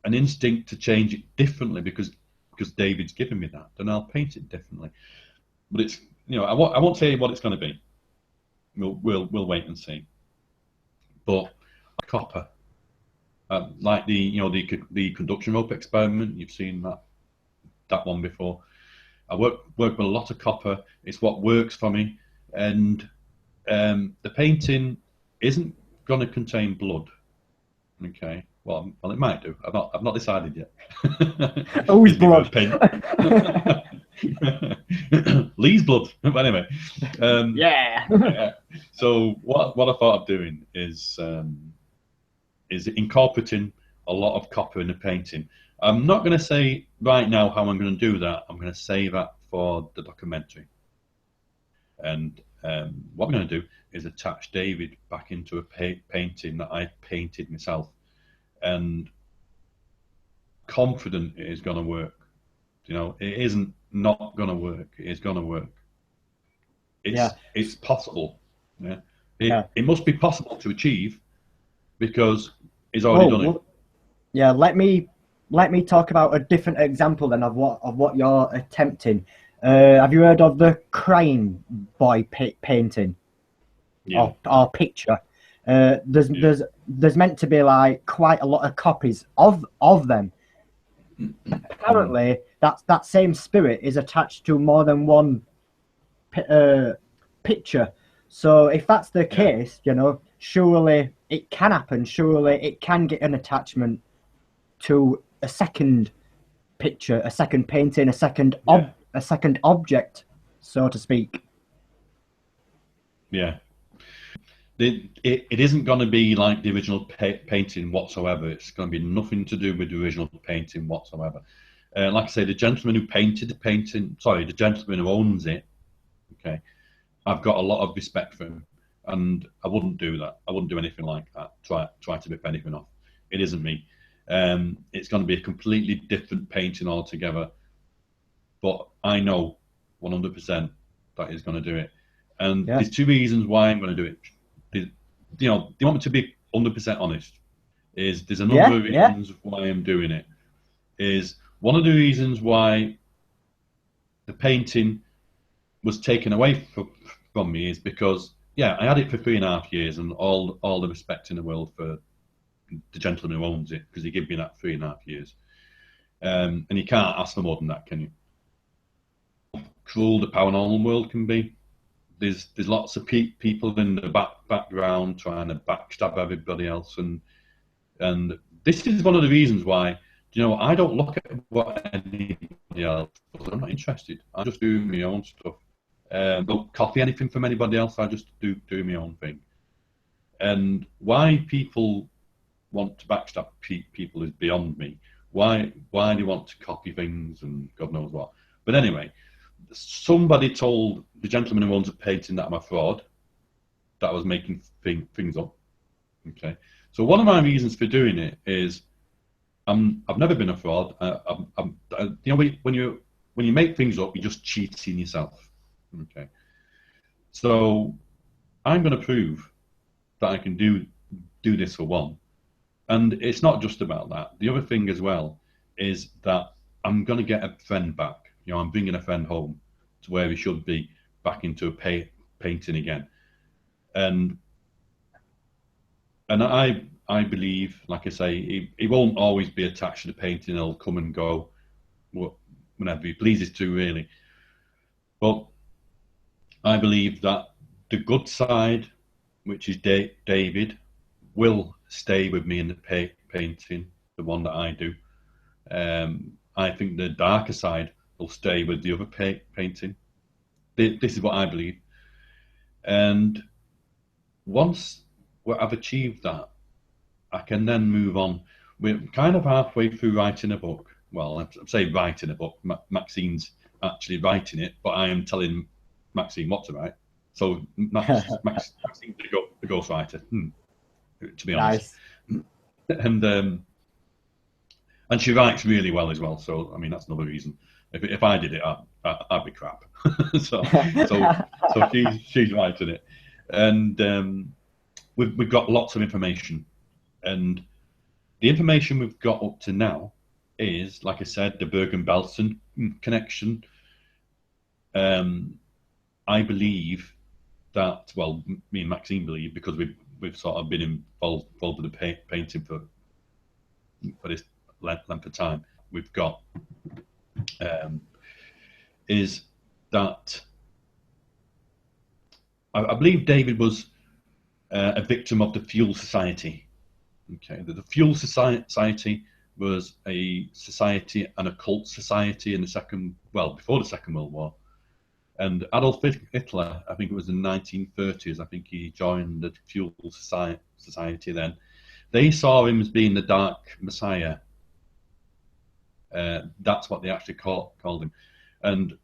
an instinct to change it differently because David's given me that, then I'll paint it differently. But it's, you know, I won't say what it's going to be. We'll wait and see. But copper, like the conduction rope experiment, you've seen that one before. I work with a lot of copper. It's what works for me, and the painting isn't going to contain blood. Okay. Well, it might do. I've not decided yet. Always blood. Lee's blood. But anyway. Yeah. So what I thought of doing is incorporating a lot of copper in the painting. I'm not going to say right now how I'm going to do that. I'm going to save that for the documentary. And what I'm going to do is attach David back into a painting that I painted myself, and confident it is going to work. You know, it isn't not going to work. It is going to work. It's possible. Yeah. It must be possible to achieve because he's already done it. Yeah. Let me talk about a different example then of what you're attempting. Have you heard of the Crying Boy painting? Yeah. Or picture? There's meant to be like quite a lot of copies of them. Apparently, that same spirit is attached to more than one picture. So if that's the case, you know, surely it can happen. Surely it can get an attachment to a second picture, a second painting, a second object, so to speak. Yeah. It isn't going to be like the original painting whatsoever. It's going to be nothing to do with the original painting whatsoever. Like I say, the gentleman who painted the painting, the gentleman who owns it, okay, I've got a lot of respect for him, and I wouldn't do that. I wouldn't do anything like that. Try to rip anything off. It isn't me. It's going to be a completely different painting altogether. But I know 100% that he's going to do it. And there's two reasons why I'm going to do it. You know, do you want me to be 100% honest? There's a number of reasons why I'm doing it. Is one of the reasons why the painting was taken away from me is because I had it for 3.5 years, and all the respect in the world for the gentleman who owns it, because he gave me that 3.5 years, and you can't ask for more than that, can you? Cruel the paranormal world can be. There's lots of people in the background trying to backstab everybody else, and this is one of the reasons why, you know, I don't look at what anybody else does. I'm not interested. I just do my own stuff. Don't copy anything from anybody else. I just do my own thing. And why people want to backstab people is beyond me. Why they want to copy things and God knows what. But anyway, somebody told the gentleman who owns a painting that I'm a fraud, that I was making things up. Okay, so one of my reasons for doing it is I've never been a fraud. You know, when you make things up, you're just cheating yourself. Okay, so I'm going to prove that I can do this for one, and it's not just about that. The other thing as well is that I'm going to get a friend back. You know, I'm bringing a friend home to where he should be, back into a painting again. And and I believe, like I say, he won't always be attached to the painting. He'll come and go whenever he pleases to, really. But I believe that the good side, which is David, will stay with me in the painting, the one that I do. I think the darker side will stay with the other painting. This is what I believe. And once I've achieved that, I can then move on. We're kind of halfway through writing a book. Well, I'm saying writing a book. Maxine's actually writing it, but I am telling Maxine what to write. So Maxine's the ghostwriter, to be honest. Nice. And she writes really well as well. So I mean, that's another reason. If I did it, I'd be crap. so she's writing it, and we've got lots of information, and the information we've got up to now is, like I said, the Bergen-Belsen connection. I believe that, well, me and Maxine believe, because we've sort of been involved with the painting for this length of time. We've got is that I believe David was a victim of the Fuel Society. Okay, the Fuel Society was a society, an occult society in before the Second World War. And Adolf Hitler, I think it was in the 1930s, I think he joined the Fuel Society then. They saw him as being the Dark Messiah. That's what they actually called him. And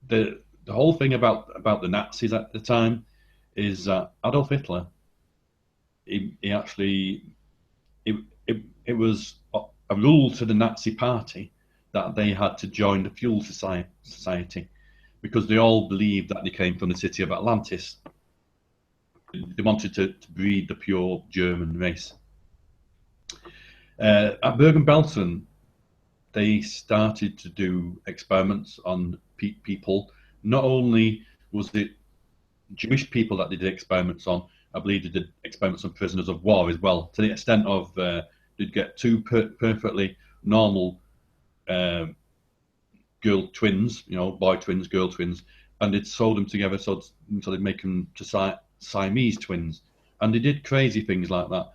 the whole thing about the Nazis at the time is that Adolf Hitler, it was a rule to the Nazi party that they had to join the Fuel Society, because they all believed that they came from the city of Atlantis. They wanted to breed the pure German race. At Bergen-Belsen, they started to do experiments on people. Not only was it Jewish people that they did experiments on, I believe they did experiments on prisoners of war as well, to the extent of they'd get two perfectly normal girl twins, boy twins, girl twins, and they'd sew them together so they'd make them to Siamese twins. And they did crazy things like that.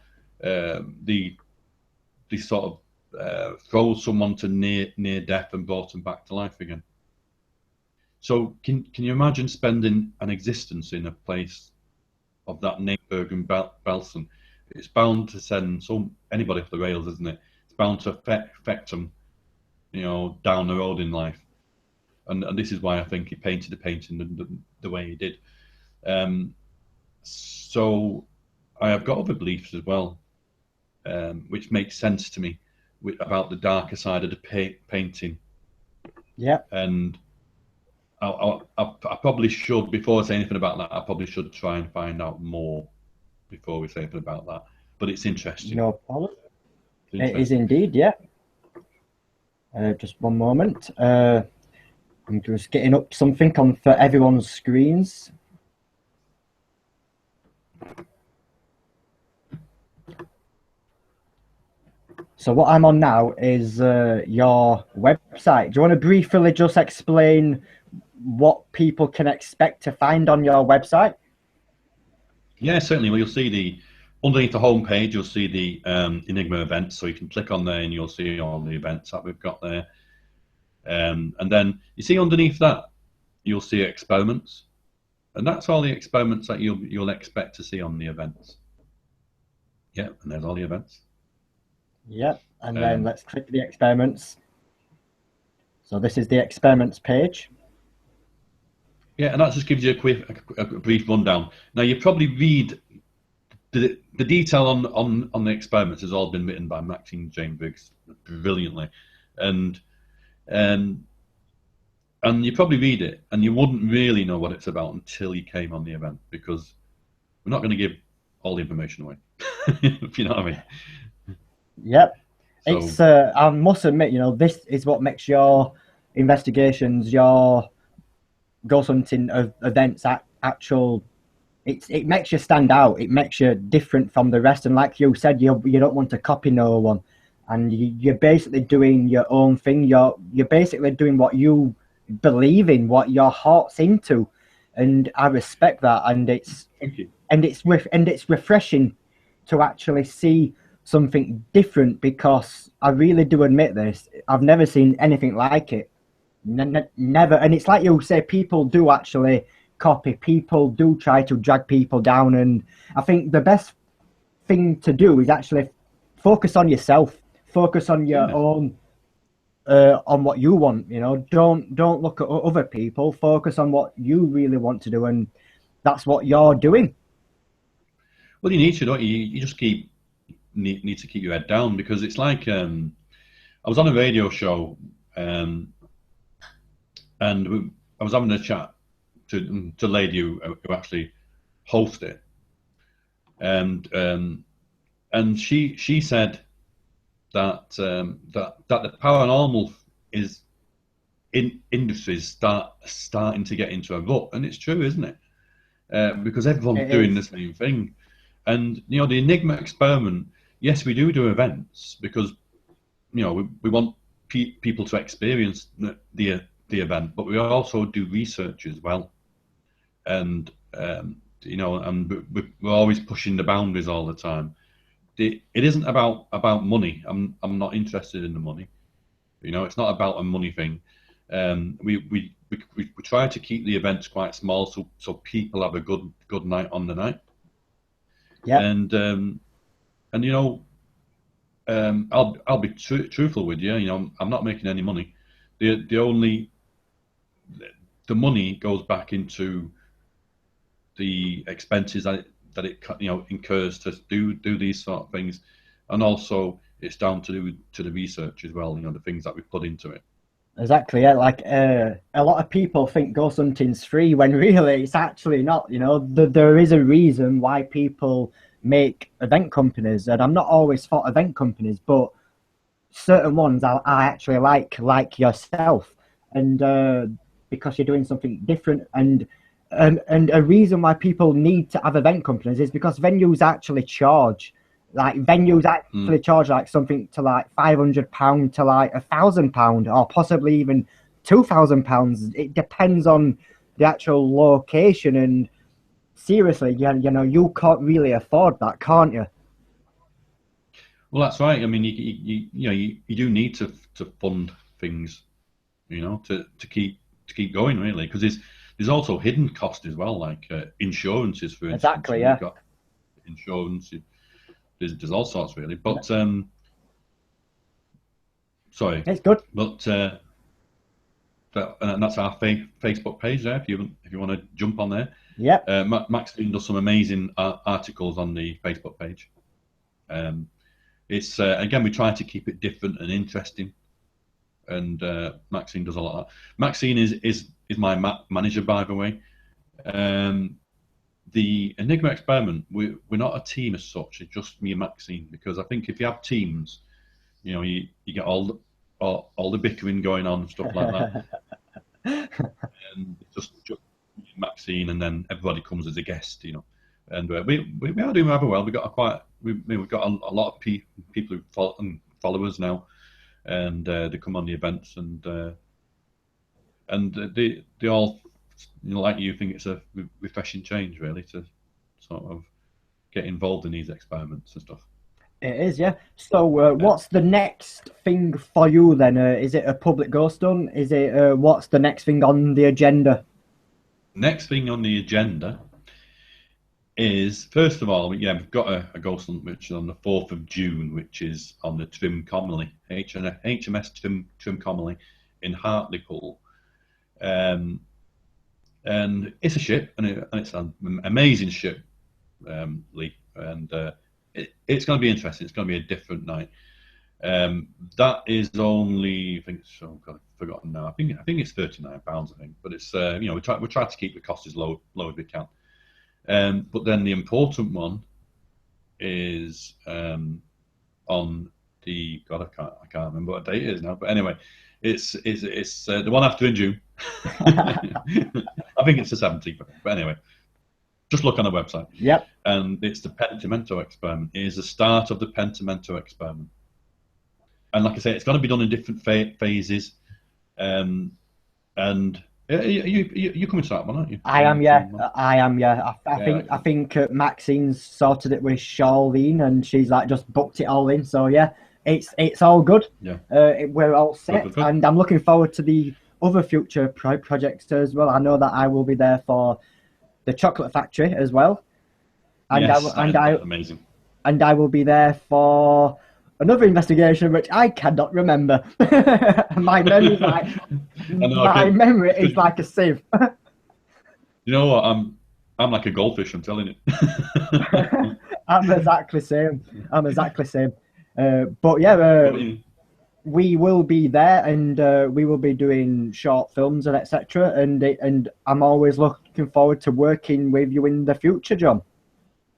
They sort of froze someone to near death and brought them back to life again. So can you imagine spending an existence in a place of that name, Bergen-Belsen? It's bound to send anybody off the rails, isn't it? It's bound to affect them, down the road in life. And this is why I think he painted the painting the way he did. So I have got other beliefs as well, which makes sense to me about the darker side of the painting. Yeah. And I probably should, before I say anything about that, I probably should try and find out more before we say anything about that. But it's interesting. No problem. It is indeed, yeah. Just one moment. I'm just getting up something for everyone's screens. So what I'm on now is your website. Do you want to briefly just explain what people can expect to find on your website? Yeah, certainly. Well, you'll see underneath the home page, you'll see the Enigma events. So you can click on there and you'll see all the events that we've got there. And then you see underneath that, you'll see experiments. And that's all the experiments that you'll expect to see on the events. Yeah, and there's all the events. Yep, and then let's click the experiments. So this is the experiments page. Yeah, and that just gives you a brief rundown. Now you probably read the detail on the experiments has all been written by Maxine Jane Briggs brilliantly, and you probably read it and you wouldn't really know what it's about until you came on the event, because we're not going to give all the information away. If you know what I mean. Yep. So, it's I must admit, this is what makes your investigations, your ghost hunting events actual it makes you stand out. It makes you different from the rest. And like you said, you don't want to copy no one, and you're basically doing your own thing. You're basically doing what you believe in, what your heart's into, and I respect that. And Thank you. it's refreshing to actually see something different, because I really do admit this. I've never seen anything like it. Never. And it's like you say, people do actually copy, people do try to drag people down, and I think the best thing to do is actually focus on yourself, focus on your own, on what you want. Don't look at other people, focus on what you really want to do, and that's what you're doing. Well, you need to, don't you? You just need to keep your head down, because it's like I was on a radio show, and I was having a chat to the lady who actually hosted it, and she said that that the paranormal industry is starting to get into a rut, and it's true, isn't it? Because everyone's doing the same thing, and the Enigma Experiment. Yes, we do events because we want people to experience the event, but we also do research as well, and and we're always pushing the boundaries all the time. It isn't about money. I'm not interested in the money. It's not about a money thing. We try to keep the events quite small, so people have a good night on the night. Yeah. And I'll be truthful with you. I'm not making any money. The money goes back into the expenses that it incurs to do these sort of things, and also it's down to the research as well. The things that we put into it. Exactly, yeah. Like a lot of people think ghost hunting's free, when really it's actually not. There is a reason why people make event companies, and I'm not always for event companies, but certain ones I actually like yourself, and because you're doing something different, and a reason why people need to have event companies is because venues actually charge. Like venues actually charge like something to like £500 to like £1,000, or possibly even £2,000. It depends on the actual location, and seriously, you can't really afford that, can't you? Well, that's right. I mean, you do need to fund things, to keep going, really, because there's also hidden costs as well, like insurances, for instance. Exactly, yeah. You've got insurance. There's all sorts, really. But sorry, it's good. But and that's our Facebook page there. If you want to jump on there. Yeah. Maxine does some amazing articles on the Facebook page. It's again, we try to keep it different and interesting, and Maxine does a lot of that. Maxine is my manager, by the way. The Enigma Experiment, we're not a team as such. It's just me and Maxine, because I think if you have teams, you get all the bickering going on and stuff like that. And just Maxine, and then everybody comes as a guest, And we are doing rather well. We've got we've got a lot of people who follow us now, and they come on the events, and they all, like you, think it's a refreshing change, really, to sort of get involved in these experiments and stuff. It is, yeah. So what's the next thing for you then? Is it a public ghost hunt? Is it what's the next thing on the agenda? Next thing on the agenda is, first of all, we've got a ghost hunt which is on the 4th of June, which is on the Trim Comley, HMS Trim Comley in Hartlepool. And it's a ship, and it's an amazing ship, Lee, and it's going to be interesting. It's going to be a different night. That is only, I think, I've forgotten now. I think it's £39. I think, but it's we try to keep the cost as low as we can. But then the important one is on the I can't remember what date it is now. But anyway, it's the one after in June. I think it's the 17th. But anyway, Just look on the website. Yep. And it's the Pentimento experiment. It is the start of the Pentimento experiment. And like I say, it's going to be done in different phases. And you're coming to that one, aren't you? I am, yeah. I am, yeah. I think Maxine's sorted it with Charlene, and she's like just booked it all in. So yeah, it's all good. Yeah. We're all set, Good. and I'm looking forward to the other future projects as well. I know that I will be there for the chocolate factory as well, and yes, amazing. And I will be there for another investigation which I cannot remember. My memory is like a sieve. You know what? I'm like a goldfish. I'm telling you. I'm exactly same. But yeah, we will be there, and we will be doing short films and etc. And I'm always looking forward to working with you in the future, John.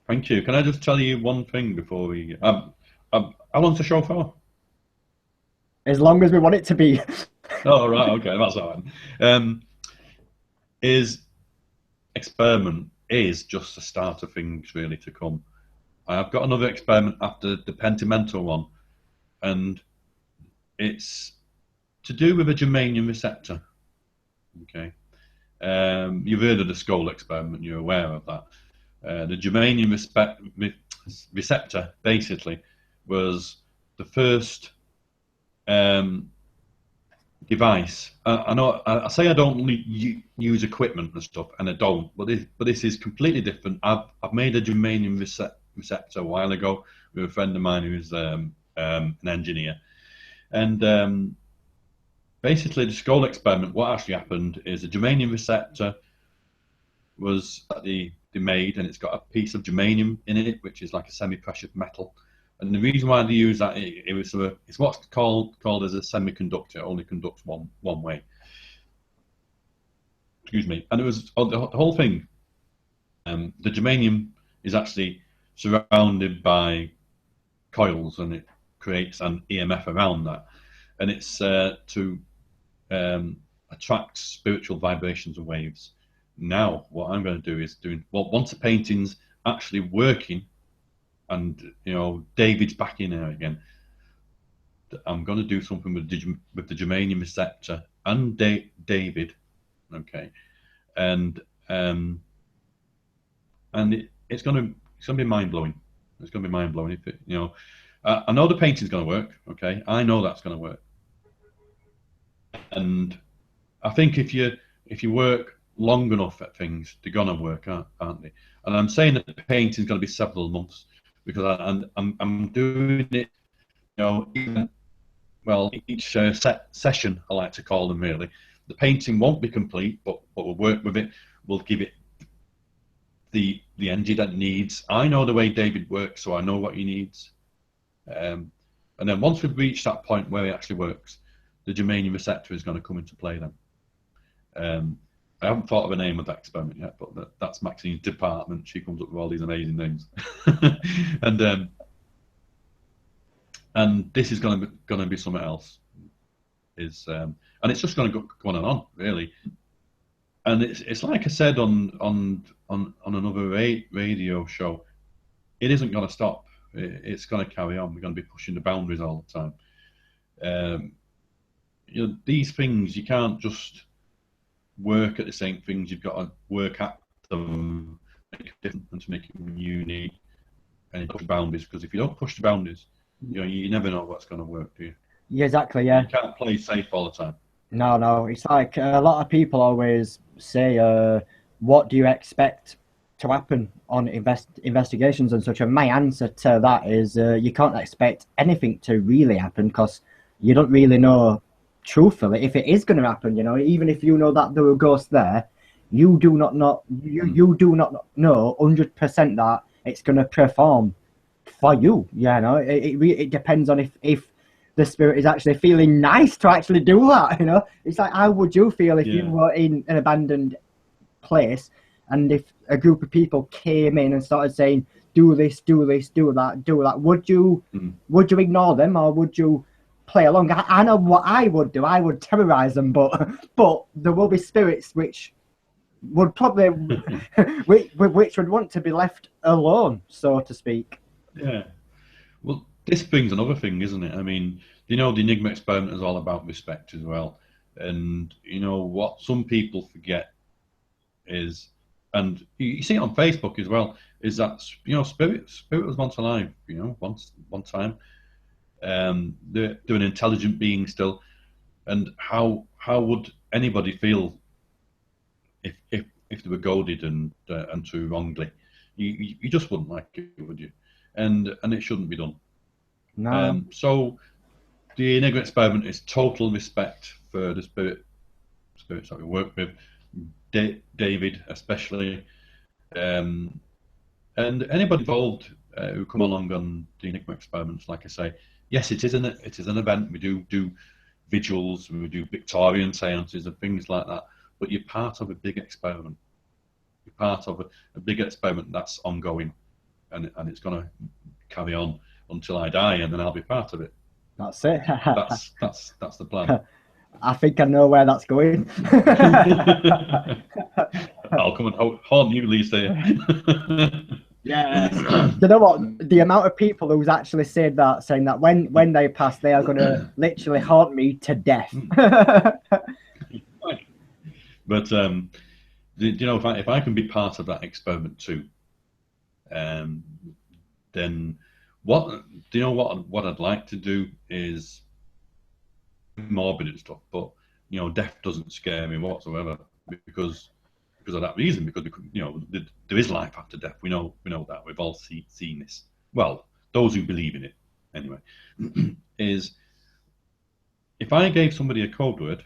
Thank you. Can I just tell you one thing before we? How long's the show for? As long as we want it to be. Oh, right. Okay, that's all right. Is experiment is just the start of things really to come. I've got another experiment after the Pentimento one, and it's to do with a germanium receptor. Okay. You've heard of the skull experiment. You're aware of that. The germanium receptor basically was the first device. I know I say I don't use equipment and stuff, and I don't, but this is completely different. I've made a germanium receptor a while ago with a friend of mine who's an engineer, and basically the skull experiment. What actually happened is a germanium receptor was they made, and it's got a piece of germanium in it, which is like a semi-precious metal. And the reason why they use that, it's what's called as a semiconductor. It only conducts one way. Excuse me. And it was the whole thing. The germanium is actually surrounded by coils, and it creates an EMF around that. And it's to attract spiritual vibrations and waves. Now, what I'm going to do is once the painting's actually working, and David's back in there again, I'm going to do something with the germanium receptor and David, okay, and it's going to be mind blowing. It's going to be mind blowing. If it, I know the painting's going to work. Okay, I know that's going to work, and I think if you work long enough at things, they're going to work, aren't they? And I'm saying that the painting's going to be several months, because I'm doing it, each session, I like to call them, really. The painting won't be complete, but we'll work with it. We'll give it the energy that it needs. I know the way David works, so I know what he needs. And then once we've reached that point where it actually works, the germanium receptor is going to come into play then. I haven't thought of a name of that experiment yet, but that's Maxine's department. She comes up with all these amazing names. and this is going to be something else. And it's just going to go on and on, really. And it's like I said on another radio show, it isn't going to stop. It's going to carry on. We're going to be pushing the boundaries all the time. These things, you can't just work at the same things. You've got to work at them, make it different, and to make them unique, and push boundaries. Because if you don't push the boundaries, you never know what's going to work, do you? Yeah, exactly. Yeah. You can't play safe all the time. No. It's like a lot of people always say, "What do you expect to happen on investigations and such?" And my answer to that is, you can't expect anything to really happen, because you don't really know. Truthfully, if it is going to happen, even if you know that there are ghosts there, you do not know. You do not know 100% that it's going to perform for you. It depends on if the spirit is actually feeling nice to actually do that. It's like, how would you feel if you were in an abandoned place, and if a group of people came in and started saying, "Do this, do this, do that, do that"? Would you ignore them, or would you play along? I know what I would do. I would terrorize them, but there will be spirits which would probably, which would want to be left alone, so to speak. Yeah. Well, this brings another thing, isn't it? I mean, you know, the Enigma experiment is all about respect as well. And, you know, what some people forget is, and you see it on Facebook as well, is that, you know, Spirit was once alive, you know, one time. They're an intelligent being still. And how would anybody feel if they were goaded and too wrongly? You just wouldn't like it, would you? And it shouldn't be done. No. So the Enigma experiment is total respect for the spirits that we work with, David especially, and anybody involved who come along on the Enigma experiments. Like I say, yes, it is an event. We do vigils, we do Victorian seances and things like that. But you're part of a big experiment. You're part of a big experiment that's ongoing, and it's going to carry on until I die, and then I'll be part of it. That's it. That's the plan. I think I know where that's going. I'll come and haunt you, Lisa. Yes. You know what? The amount of people who's actually saying that when they pass, they are going to literally haunt me to death. But you know, if I can be part of that experiment too, then what I'd like to do is morbid and stuff, but you know, death doesn't scare me whatsoever because of that reason. Because you know, there is life after death. We know that. We've all seen this. Well, those who believe in it, anyway. Is if I gave somebody a code word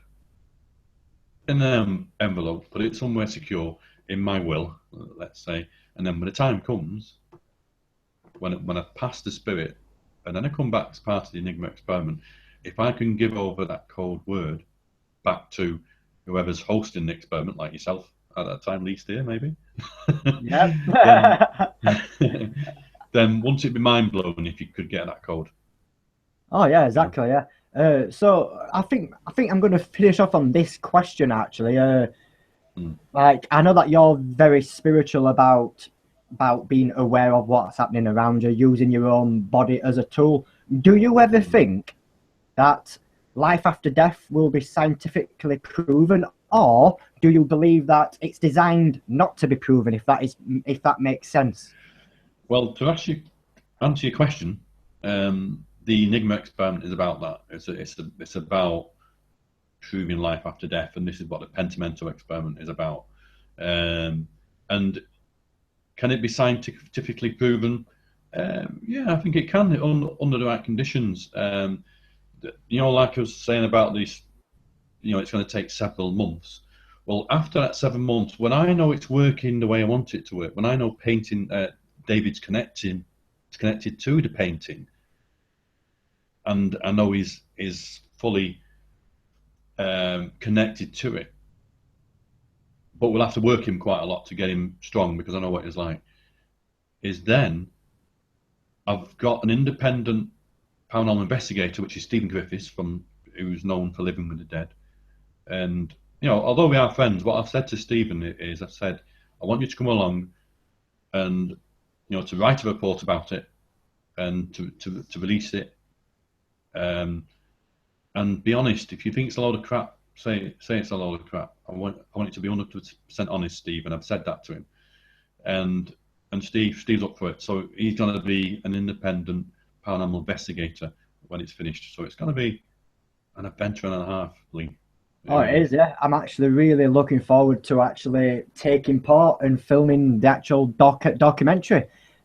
in an envelope, put it somewhere secure in my will, let's say, and then when the time comes, when I pass the spirit, and then I come back as part of the Enigma experiment, if I can give over that code word back to whoever's hosting the experiment, like yourself at that time, Lee Steer, maybe. Yep. then wouldn't it be mind blowing if you could get that code? Oh yeah, exactly. Yeah. So I think I'm going to finish off on this question actually. Like I know that you're very spiritual about being aware of what's happening around you, using your own body as a tool. Do you ever think that life after death will be scientifically proven, or do you believe that it's designed not to be proven? If that makes sense. Well, to answer your question, the Enigma experiment is about that. It's about proving life after death, and this is what the Pentimento experiment is about. And can it be scientifically proven? Yeah, I think it can under the right conditions. You know, like I was saying about this, you know, it's going to take several months. Well, after that 7 months, when I know it's working the way I want it to work, when I know painting, David's connected to the painting, and I know he's fully connected to it, but we'll have to work him quite a lot to get him strong, because I know what he's like. Is then I've got an independent paranormal investigator, which is Stephen Griffiths, who's known for living with the dead. And you know, although we are friends, what I've said to Stephen is, I've said, I want you to come along and, you know, to write a report about it and to release it. And be honest. If you think it's a load of crap, say it's a load of crap. I want it to be 100% honest, Steve, and I've said that to him. And Steve's up for it. So he's going to be an independent paranormal investigator when it's finished. So it's going to be an adventure and a half, Lee. Oh, it is, yeah. I'm actually really looking forward to actually taking part and filming the actual documentary.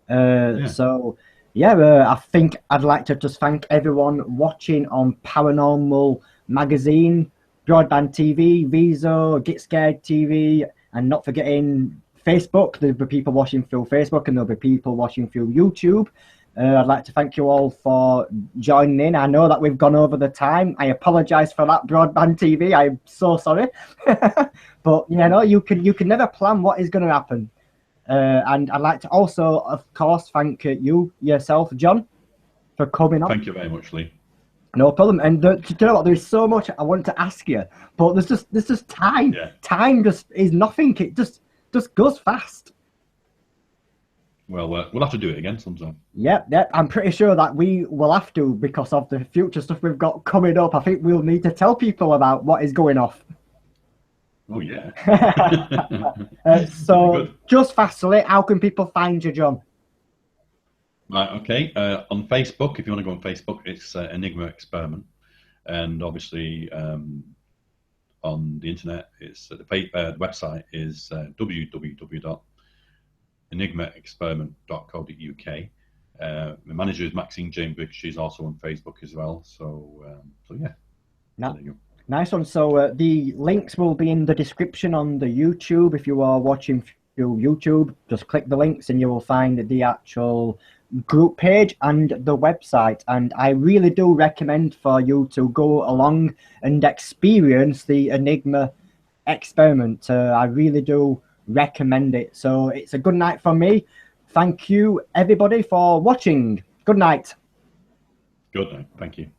So, yeah, I think I'd like to just thank everyone watching on Paranormal Magazine, Broadband TV, Viso, Get Scared TV, and not forgetting Facebook. There'll be people watching through Facebook, and there'll be people watching through YouTube. I'd like to thank you all for joining in. I know that we've gone over the time. I apologise for that, Broadband TV. I'm so sorry. But, you know, you can never plan what is going to happen. And I'd like to also, of course, thank you yourself, John, for coming on. Thank you very much, Lee. No problem. And do you know what? There's so much I want to ask you, but there's just time. Yeah. Time just is nothing. It just goes fast. Well, we'll have to do it again sometime. Yep. I'm pretty sure that we will have to because of the future stuff we've got coming up. I think we'll need to tell people about what is going off. Oh yeah. So just fastly, how can people find you, John? Right, okay. On Facebook, if you want to go on Facebook, it's Enigma Experiment, and obviously on the internet, it's the website is www.enigmaexperiment.co.uk. My manager is Maxine Jane Briggs. She's also on Facebook as well. So yeah. No. There you go. Nice one. So the links will be in the description on the YouTube. If you are watching through YouTube, just click the links and you will find the actual group page and the website. And I really do recommend for you to go along and experience the Enigma Experiment. I really do recommend it. So it's a good night from me. Thank you, everybody, for watching. Good night. Good night. Thank you.